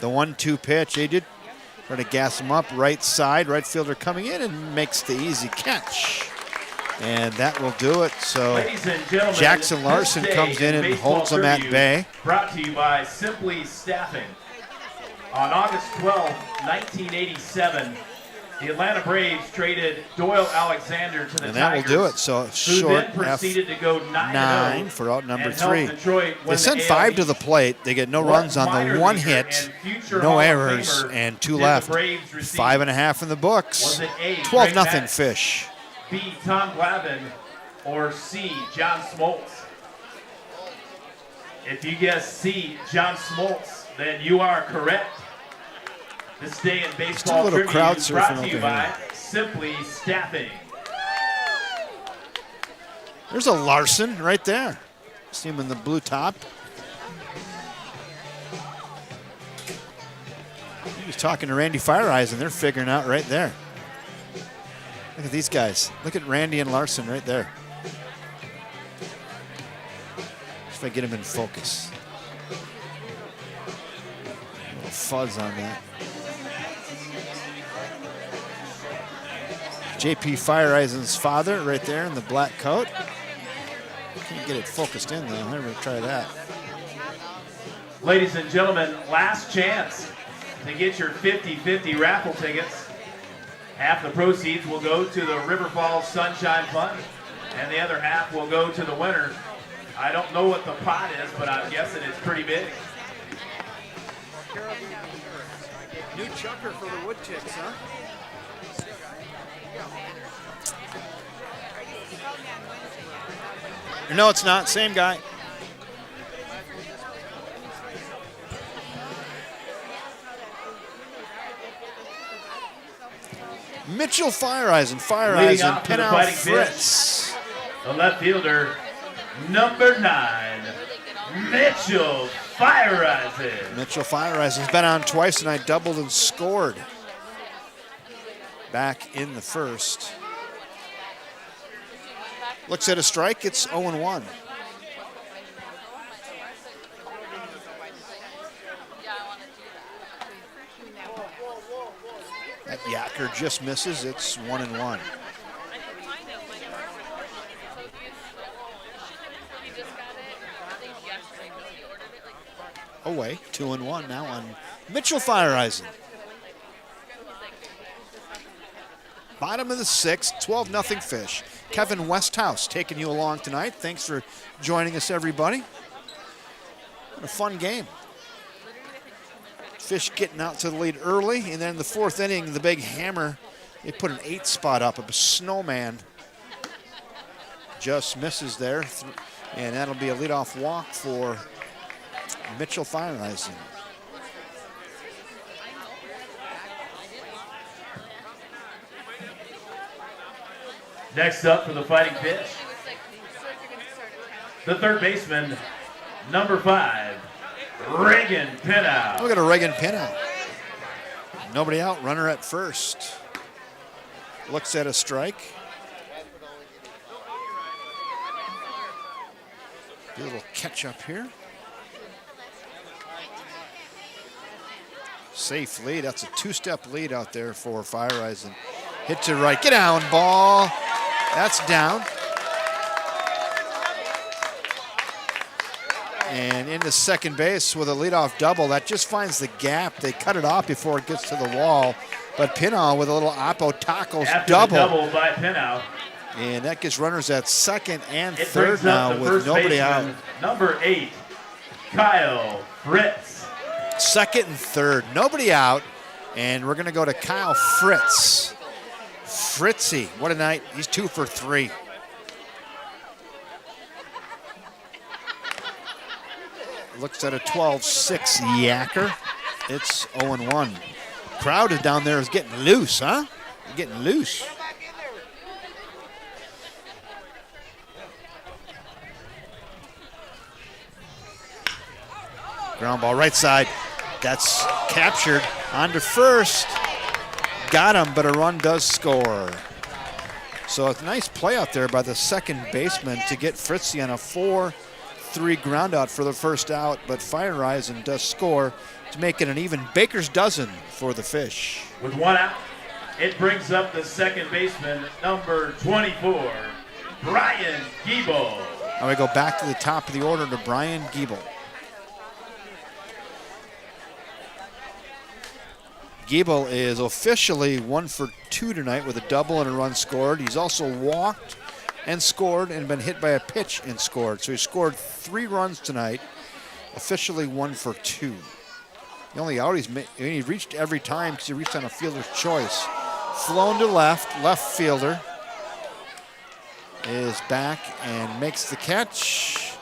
The 1-2 pitch, they did try to gas him up. Right side, right fielder coming in and makes the easy catch. And that will do it. So Ladies and gentlemen, Jackson Larson this day comes in and baseball holds them at tribute bay. Brought to you by Simply Staffing. On August 12, 1987, the Atlanta Braves traded Doyle Alexander to the And that will Tigers, do it. So who short then proceeded to go 9 for out number and helped 3. Detroit win They send the 5 AL to the East. plate. They get no What runs on minor the 1 leaguer hit, and future no Hall of errors, Famer and 2 did the left. Braves receive? 5.5 in the books. Was it A, 12-0 Greg Maddux, Fish. B, Tom Glavine, or C, John Smoltz? If you guess C, John Smoltz, then you are correct. This day in baseball little trivia crowd is surfing brought to you over by here. Simply Staffing. There's a Larson right there. See him in the blue top. He was talking to Randy Fireeyes, and they're figuring out right there. Look at these guys. Look at Randy and Larson right there. If I get him in focus. A little fuzz on that. J.P. Fireeisen's father right there in the black coat. Can't get it focused in though. Never try that. Ladies and gentlemen, last chance to get your 50-50 raffle tickets. Half the proceeds will go to the River Falls Sunshine Fund, and the other half will go to the winner. I don't know what the pot is, but I'm guessing it's pretty big. New chucker for the Woodticks, huh? No, it's not. Same guy. Mitchell Fireeisen, Leading off to the Pinnow fighting Fritz. The left fielder, number 9, Mitchell Fireeisen. Mitchell Fireeisen's been on twice tonight, doubled and scored back in the first. Looks at a strike, it's 0-1. That yacker just misses, it's 1-1. Away, 2-1 now on Mitchell Fireeisen. Bottom of the sixth, 12-0 Fish. Kevin Westhouse taking you along tonight. Thanks for joining us, everybody. What a fun game. Fish getting out to the lead early, and then the fourth inning, the big hammer, they put an 8 spot up. A snowman just misses there, and that'll be a leadoff walk for Mitchell Fireeisen. Next up for the Fighting Fish, the third baseman, number 5, Reagan Pinnow. Look at a Reagan Pinnow. Nobody out, runner at first. Looks at a strike. Do a little catch up here. Safe lead, that's a 2-step lead out there for Fireeisen. Hit to right, get down, ball. That's down. And into second base with a leadoff double. That just finds the gap. They cut it off before it gets to the wall. But Pinnow with a little Oppo Tacos double. Double by Pinnow. And that gets runners at second and It third brings up now the with first nobody baseman, out. number 8, Kyle Fritz. Second and third, nobody out. And we're going to go to Kyle Fritz. Fritzy, what a night. He's 2 for 3. Looks at a 12-6 yacker. It's 0-1. Crowd is down there is getting loose, huh? Getting loose. Ground ball right side. That's captured onto first. Got him, but a run does score. So it's a nice play out there by the second baseman to get Fritzy on a 4-3 ground out for the first out, but Fireeisen does score to make it an even baker's dozen for the Fish. With one out, it brings up the second baseman, number 24, Brian Giebel. Now we go back to the top of the order to Brian Giebel. Giebel is officially 1 for 2 tonight with a double and a run scored. He's also walked and scored and been hit by a pitch and scored. So he scored 3 runs tonight, officially 1 for 2. The only out he reached every time because he reached on a fielder's choice. Flown to left fielder is back and makes the catch,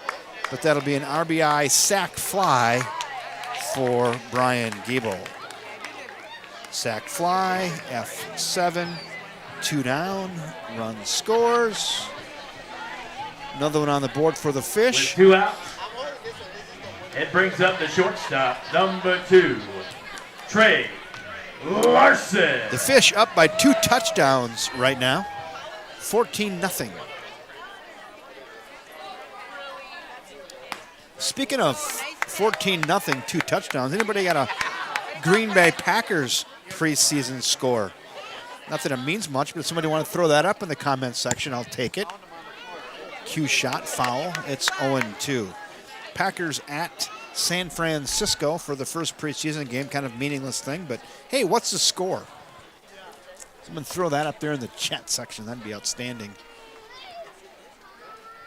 but that'll be an RBI sac fly for Brian Giebel. Sac fly, F7, 2 down, run scores. Another one on the board for the Fish. With 2 out, it brings up the shortstop, number 2, Trey Larson. The Fish up by 2 touchdowns right now, 14-0. Speaking of 14-0, 2 touchdowns, anybody got a Green Bay Packers preseason score? Not that it means much, but if somebody want to throw that up in the comments section, I'll take it. cue shot, foul. It's 0-2. Packers at San Francisco for the first preseason game, kind of meaningless thing, but hey, what's the score? Someone throw that up there in the chat section. That'd be outstanding.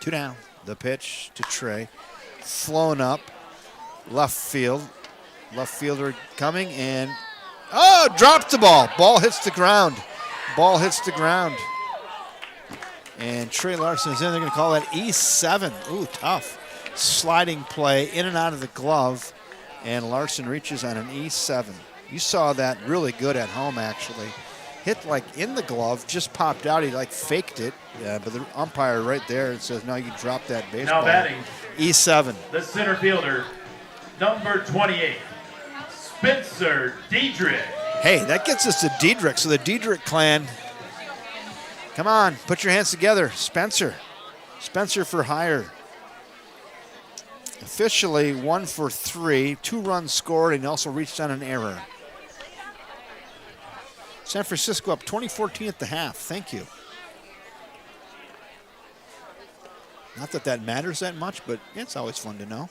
2 down. The pitch to Trey. Flown up. Left field. Left fielder coming and, oh, dropped the ball. Ball hits the ground. Ball hits the ground. And Trey Larson is in. They're going to call that E7. Ooh, tough. Sliding play in and out of the glove, and Larson reaches on an E7. You saw that really good at home, actually. Hit like in the glove, just popped out. He like faked it, but the umpire right there says, no, you dropped that baseball. Now batting. E7. The center fielder, number 28, Spencer Diedrich. Hey, that gets us to Diedrich. So the Diedrich clan, come on, put your hands together. Spencer. Spencer for hire. Officially 1 for 3, 2 runs scored, and also reached on an error. San Francisco up 20-14 at the half. Thank you. Not that that matters that much, but it's always fun to know.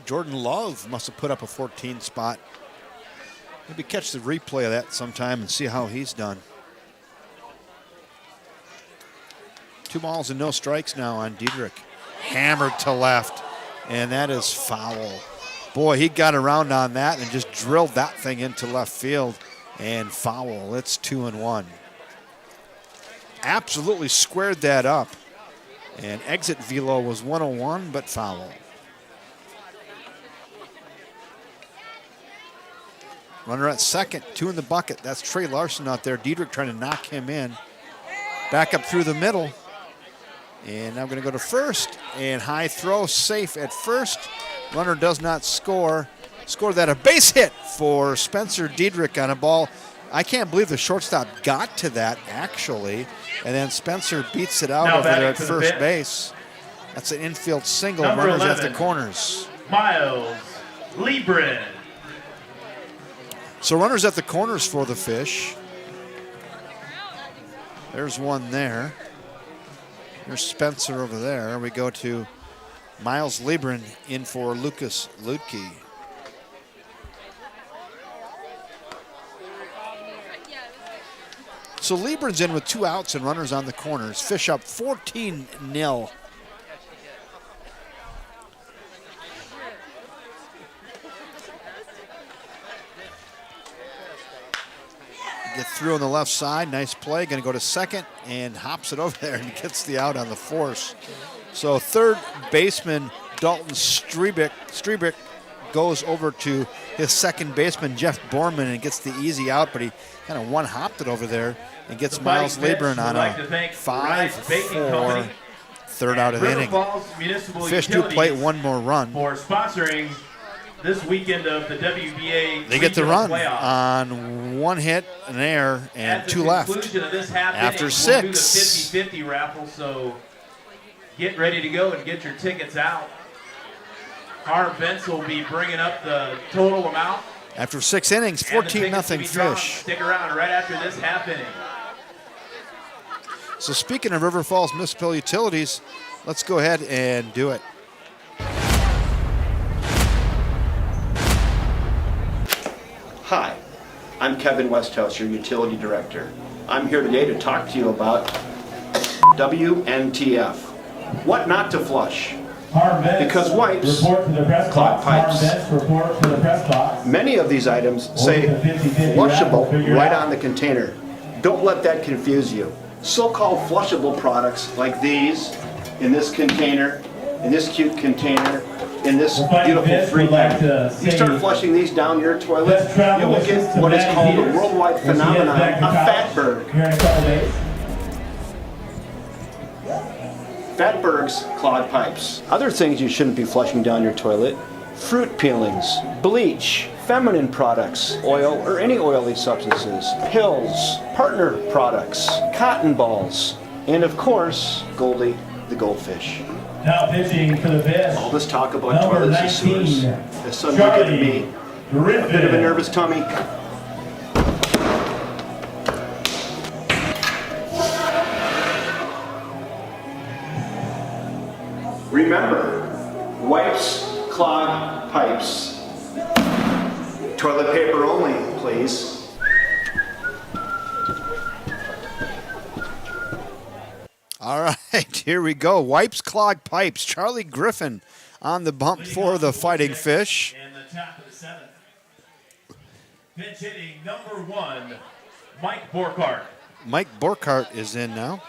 Jordan Love must have put up a 14 spot. Maybe catch the replay of that sometime and see how he's done. 2 balls and no strikes now on Diedrich. Hammered to left, and that is foul. Boy, he got around on that and just drilled that thing into left field, and foul. It's 2-1. Absolutely squared that up, and exit velo was 101, but foul. Runner at second, 2 in the bucket. That's Trey Larson out there. Diedrich trying to knock him in. Back up through the middle. And now I'm going to go to first. And high throw, safe at first. Runner does not score. Score that a base hit for Spencer Diedrich on a ball. I can't believe the shortstop got to that, actually. And then Spencer beats it out over there at first base. That's an infield single. Number Runners 11, at the corners. Miles Liebren. So runners at the corners for the Fish. There's one there. There's Spencer over there. We go to Miles Liebren in for Lucas Ludke. So Liebren's in with 2 outs and runners on the corners. Fish up 14-0. Get through on the left side. Nice play. Going to go to second and hops it over there and gets the out on the force. So third baseman Dalton Strebick goes over to his second baseman Jeff Borman and gets the easy out, but he kind of one-hopped it over there and gets Miles Liebren on a 5-4 third out of the inning. Fish do plate 1 more run. For sponsoring this weekend of the WBA. They get the run playoff. on 1 hit, an error, and At the 2 left. conclusion of this half After inning, 6. We'll do the 50-50 raffle, so get ready to go and get your tickets out. Harv Bentz will be bringing up the total amount. After 6 innings, 14-0 Fish. Stick around right after this half inning. So speaking of River Falls Municipal Utilities, let's go ahead and do it. Hi, I'm Kevin Westhouse, your utility director. I'm here today to talk to you about WNTF. What not to flush? Because wipes clog pipes. Many of these items say flushable right on the container. Don't let that confuse you. So-called flushable products like these, in this container, in this cute container, in this beautiful 3-pack. You start flushing these down your toilet, you will get what is called a worldwide phenomenon, a fatberg. Fatbergs clog pipes. Other things you shouldn't be flushing down your toilet: fruit peelings, bleach, feminine products, oil or any oily substances, pills, partner products, cotton balls, and of course, Goldie the goldfish. Now pitching for the Fish. All this talk about toilets and sewers has suddenly given me a bit of a nervous tummy. Remember, wipes clog pipes. Toilet paper only, please. All right, here we go. Wipes clog pipes. Charlie Griffin on the bump for the Fighting Fish. In the top of the seventh. Pinch hitting number 1, Mike Borkart. Mike Borkart is in now.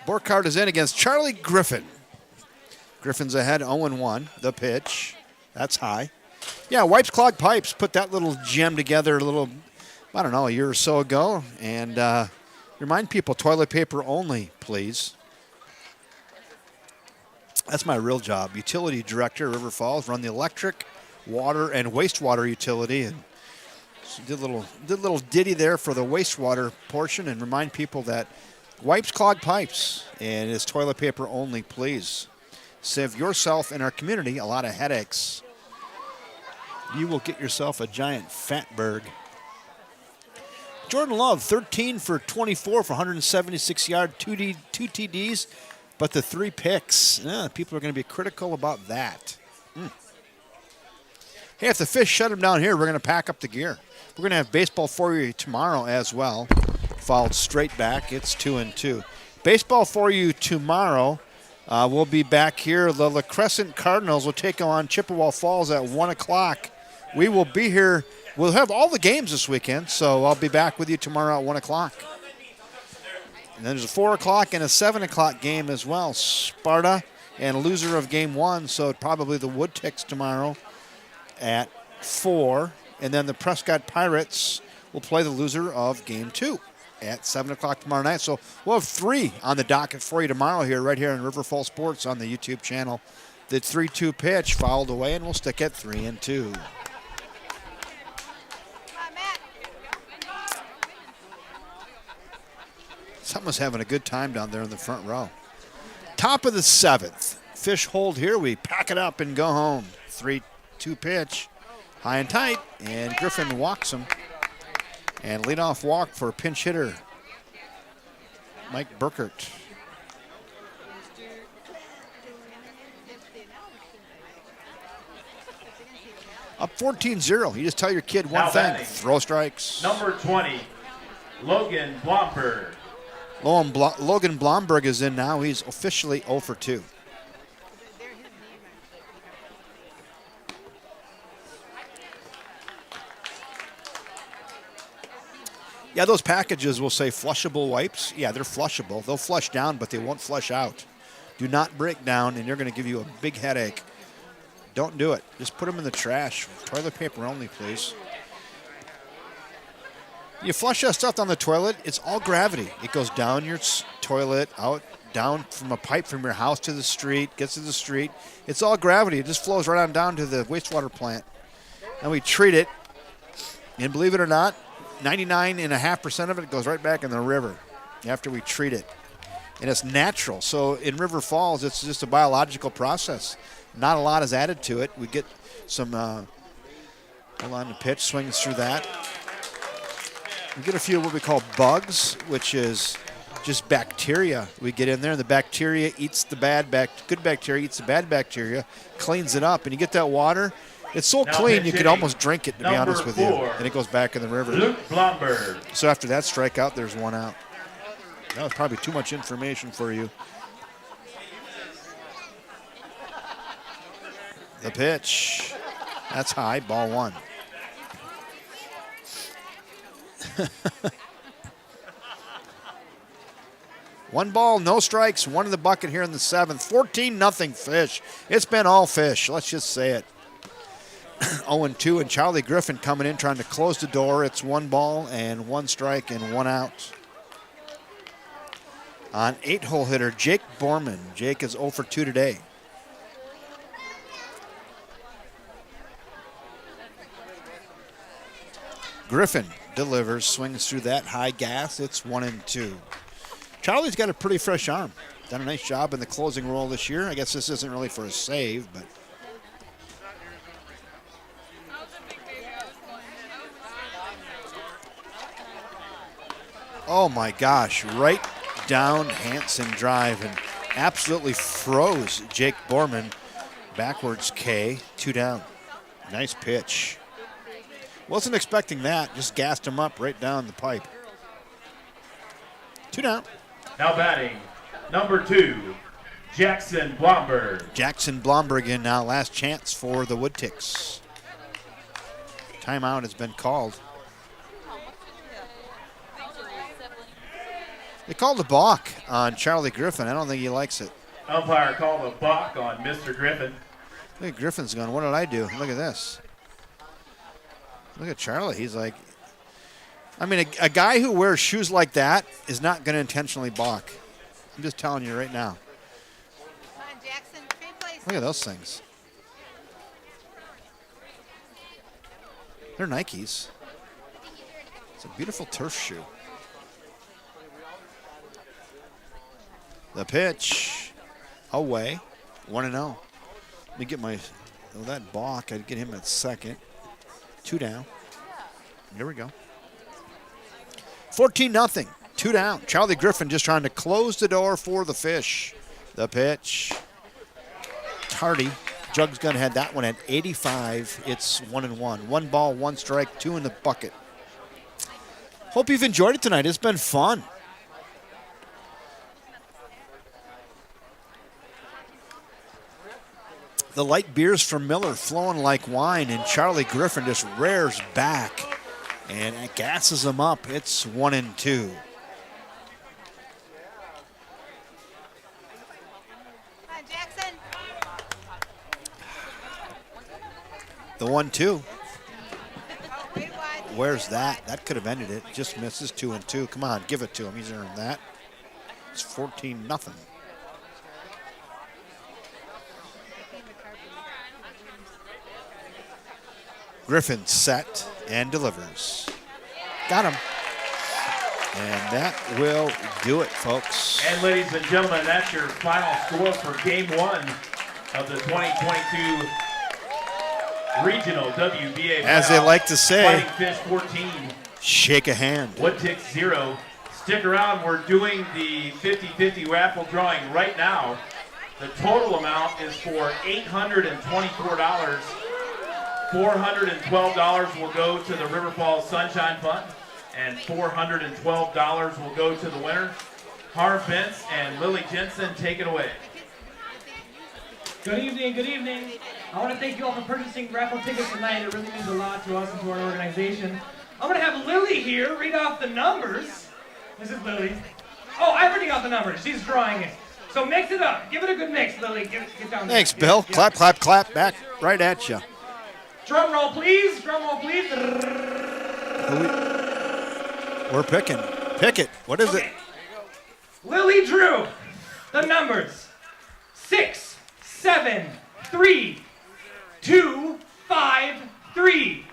Borkart is in against Charlie Griffin. Griffin's ahead 0-1. The pitch. That's high. Yeah, Wipes Clog Pipes put that little gem together a year or so ago. And remind people, toilet paper only, please. That's my real job. Utility director, River Falls, run the electric, water, and wastewater utility. And so did a little ditty there for the wastewater portion, and remind people that Wipes Clog Pipes and it's toilet paper only, please. Save yourself and our community a lot of headaches. You will get yourself a giant fatberg. Jordan Love, 13 for 24 for 176 yards, 2 TDs, but the 3 picks. People are going to be critical about that. Hey, if the Fish shut them down here, we're going to pack up the gear. We're going to have baseball for you tomorrow as well. Followed straight back. It's 2-2. Baseball for you tomorrow. We'll be back here. The La Crescent Cardinals will take on Chippewa Falls at 1 o'clock. We will be here. We'll have all the games this weekend, so I'll be back with you tomorrow at 1 o'clock. And then there's a 4 o'clock and a 7 o'clock game as well. Sparta and loser of game 1, so probably the Woodticks tomorrow at 4. And then the Prescott Pirates will play the loser of game 2 at 7 o'clock tomorrow night. So we'll have 3 on the docket for you tomorrow here, right here in River Falls Sports on the YouTube channel. The 3-2 pitch fouled away, and we'll stick at 3-2. Someone's having a good time down there in the front row. Top of the 7th. Fish hold here. We pack it up and go home. 3-2 pitch. High and tight, and Griffin walks him. And leadoff walk for pinch hitter Mike Burkert. Up 14-0. You just tell your kid one thing. Throw strikes. Number 20, Logan Blomberg. Logan Blomberg is in now. He's officially 0 for 2. Yeah, those packages will say flushable wipes. Yeah, they're flushable. They'll flush down, but they won't flush out. Do not break down, and they're going to give you a big headache. Don't do it. Just put them in the trash. Toilet paper only, please. You flush that stuff down the toilet, it's all gravity. It goes down your toilet, out, down from a pipe from your house to the street, gets to the street. It's all gravity. It just flows right on down to the wastewater plant. And we treat it, and believe it or not, 99.5% of it goes right back in the river after we treat it. And it's natural. So in River Falls, it's just a biological process. Not a lot is added to it. We get some, hold on, the pitch swings through that. We get a few what we call bugs, which is just bacteria we get in there. And the bacteria eats the good bacteria eats the bad bacteria, cleans it up. And you get that water. It's so clean you could almost drink it, to be honest with you. And it goes back in the river. Luke Blomberg. So after that strikeout, there's 1 out. That was probably too much information for you. The pitch. That's high, ball 1. One ball, no strikes, 1 in the bucket here in the 7th. 14-0 Fish. It's been all Fish, let's just say it. 0-2, and Charlie Griffin coming in trying to close the door. It's 1 ball and 1 strike and 1 out. On 8-hole hitter, Jake Borman. Jake is 0 for 2 today. Griffin delivers, swings through that high gas. It's 1-2. Charlie's got a pretty fresh arm. Done a nice job in the closing role this year. I guess this isn't really for a save, but. Oh my gosh, right down, Hansen drive, and absolutely froze Jake Borman. Backwards K, 2 down. Nice pitch. Wasn't expecting that, just gassed him up right down the pipe. 2 down. Now batting, number 2, Jackson Blomberg. Jackson Blomberg in now, last chance for the Woodticks. Timeout has been called. They called a balk on Charlie Griffin. I don't think he likes it. Umpire called a balk on Mr. Griffin. Look at Griffin's going, what did I do? Look at this. Look at Charlie. He's like, I mean, a guy who wears shoes like that is not going to intentionally balk. I'm just telling you right now. Come on, Jackson. Great place. Look at those things. They're Nikes. It's a beautiful turf shoe. The pitch. Away. 1-0. Let me get my, that balk, I'd get him at second. 2 down. Here we go. 14-0. 2 down. Charlie Griffin just trying to close the door for the Fish. The pitch. Tardy. Jug's Gun had that one at 85. It's 1-1. 1 ball, 1 strike, 2 in the bucket. Hope you've enjoyed it tonight. It's been fun. The light beers from Miller flowing like wine, and Charlie Griffin just rears back and it gasses him up. It's 1-2. Come on, Jackson. The 1-2. Oh, wait, wide. Where's that? That could have ended it. Just misses. 2-2. Come on, give it to him. He's earned that. It's 14-0. Griffin set and delivers. Got him. And that will do it, folks. And ladies and gentlemen, that's your final score for Game 1 of the 2022 Regional WBA. As they like to say, Fighting Fish 14, shake a hand. Woodticks 0. Stick around, we're doing the 50-50 raffle drawing right now. The total amount is for $824. $412 will go to the River Falls Sunshine Fund, and $412 will go to the winner. Harv Bentz and Lily Jensen, take it away. Good evening, good evening. I want to thank you all for purchasing raffle tickets tonight. It really means a lot to us and to our organization. I'm going to have Lily here read off the numbers. This is Lily. Oh, I'm reading off the numbers. She's drawing it. So mix it up. Give it a good mix, Lily. Get down there. Thanks, Bill. Yeah. Clap, clap, clap. Back right at you. Drum roll, please. Drum roll, please. We're picking. Pick it. What is it? Lily drew the numbers 6, 7, 3, 2, 5, 3.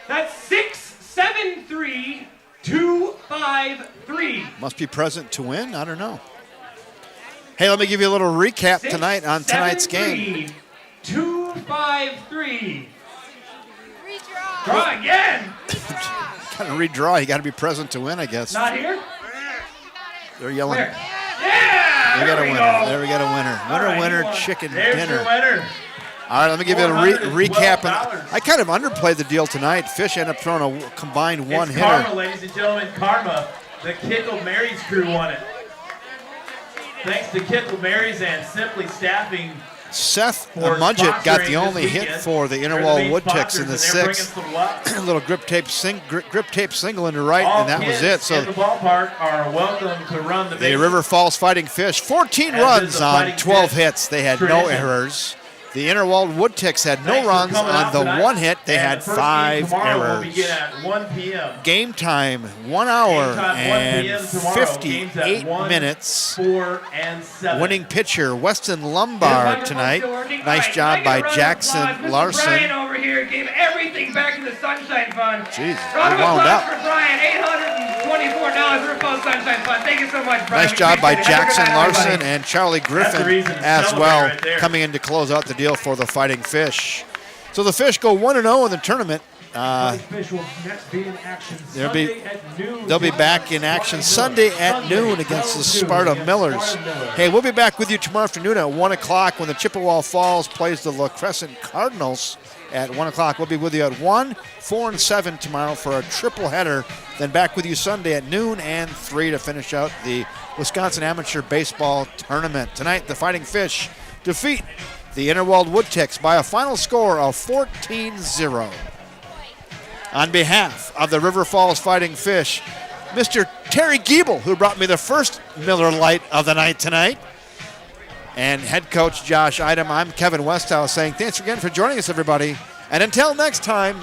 That's 6, 7, 3, 2, 5, 3. Must be present to win? I don't know. Hey, let me give you a little recap 6, tonight on 7, tonight's game. 3, 2, 5, 3. Redraw. Draw again. Got to redraw. You got to be present to win, I guess. Not here? They're yelling. Where? Yeah! We got a there we winner. go. There we got a winner. All right, Winner, you winner, won. chicken There's dinner. your winner. All right, let me give you a recap. And $412. I kind of underplayed the deal tonight. Fish ended up throwing a combined one It's hitter. Karma, ladies and gentlemen, Karma. The Kickle Mary's crew won it. Thanks to Kickle Mary's and Simply Staffing. Seth For Mudgett got the sponsoring only this hit weekend. for the They're Interwald main Woodticks in the sponsors, and they're bringing sixth. some luck. A little grip tape single into right, All and that was kids it. So in the ballpark are welcome to run the the bases. River Falls Fighting Fish, 14 As is runs the on Fighting 12 Fish hits. They had no tradition. errors. The Interwald Woodticks had no Thanks for runs coming on out the tonight. one hit. They And had the first 5 game tomorrow will errors. begin at 1 p.m. Game time, 1 hour Game time, 1 p.m. and tomorrow. Games at 58 1, minutes. 4, and 7. Winning pitcher, Weston Is the Lombard microphone tonight. still working? Nice All job right, by can I get a round of Jackson applause? Mr. Larson. Brian over here gave everything back to the Sunshine Fund. Jeez, Round of we wound applause up. for Brian. $824 River Falls Sunshine Fund. Thank you so much, Brian. Nice job by Appreciate it. Have a good Jackson night, Larson everybody. and Charlie That's the Griffin reason to as celebrate well, right there. coming in to close out the deal for the Fighting Fish. So the Fish go 1-0 in the tournament. Fish will next be in action They'll be- Sunday at noon. They'll be back in action Sunday at noon against the Sparta Millers. Hey, we'll be back with you tomorrow afternoon at 1 o'clock when the Chippewa Falls plays the La Crescent Cardinals at 1 o'clock. We'll be with you at 1, 4, and 7 tomorrow for a triple header. Then back with you Sunday at noon and 3 to finish out the Wisconsin Amateur Baseball Tournament. Tonight, the Fighting Fish defeat the Interwald Woodticks by a final score of 14-0. On behalf of the River Falls Fighting Fish, Mr. Terry Giebel, who brought me the first Miller Lite of the night tonight, and head coach Josh Idem, I'm Kevin Westhouse saying thanks again for joining us, everybody. And until next time,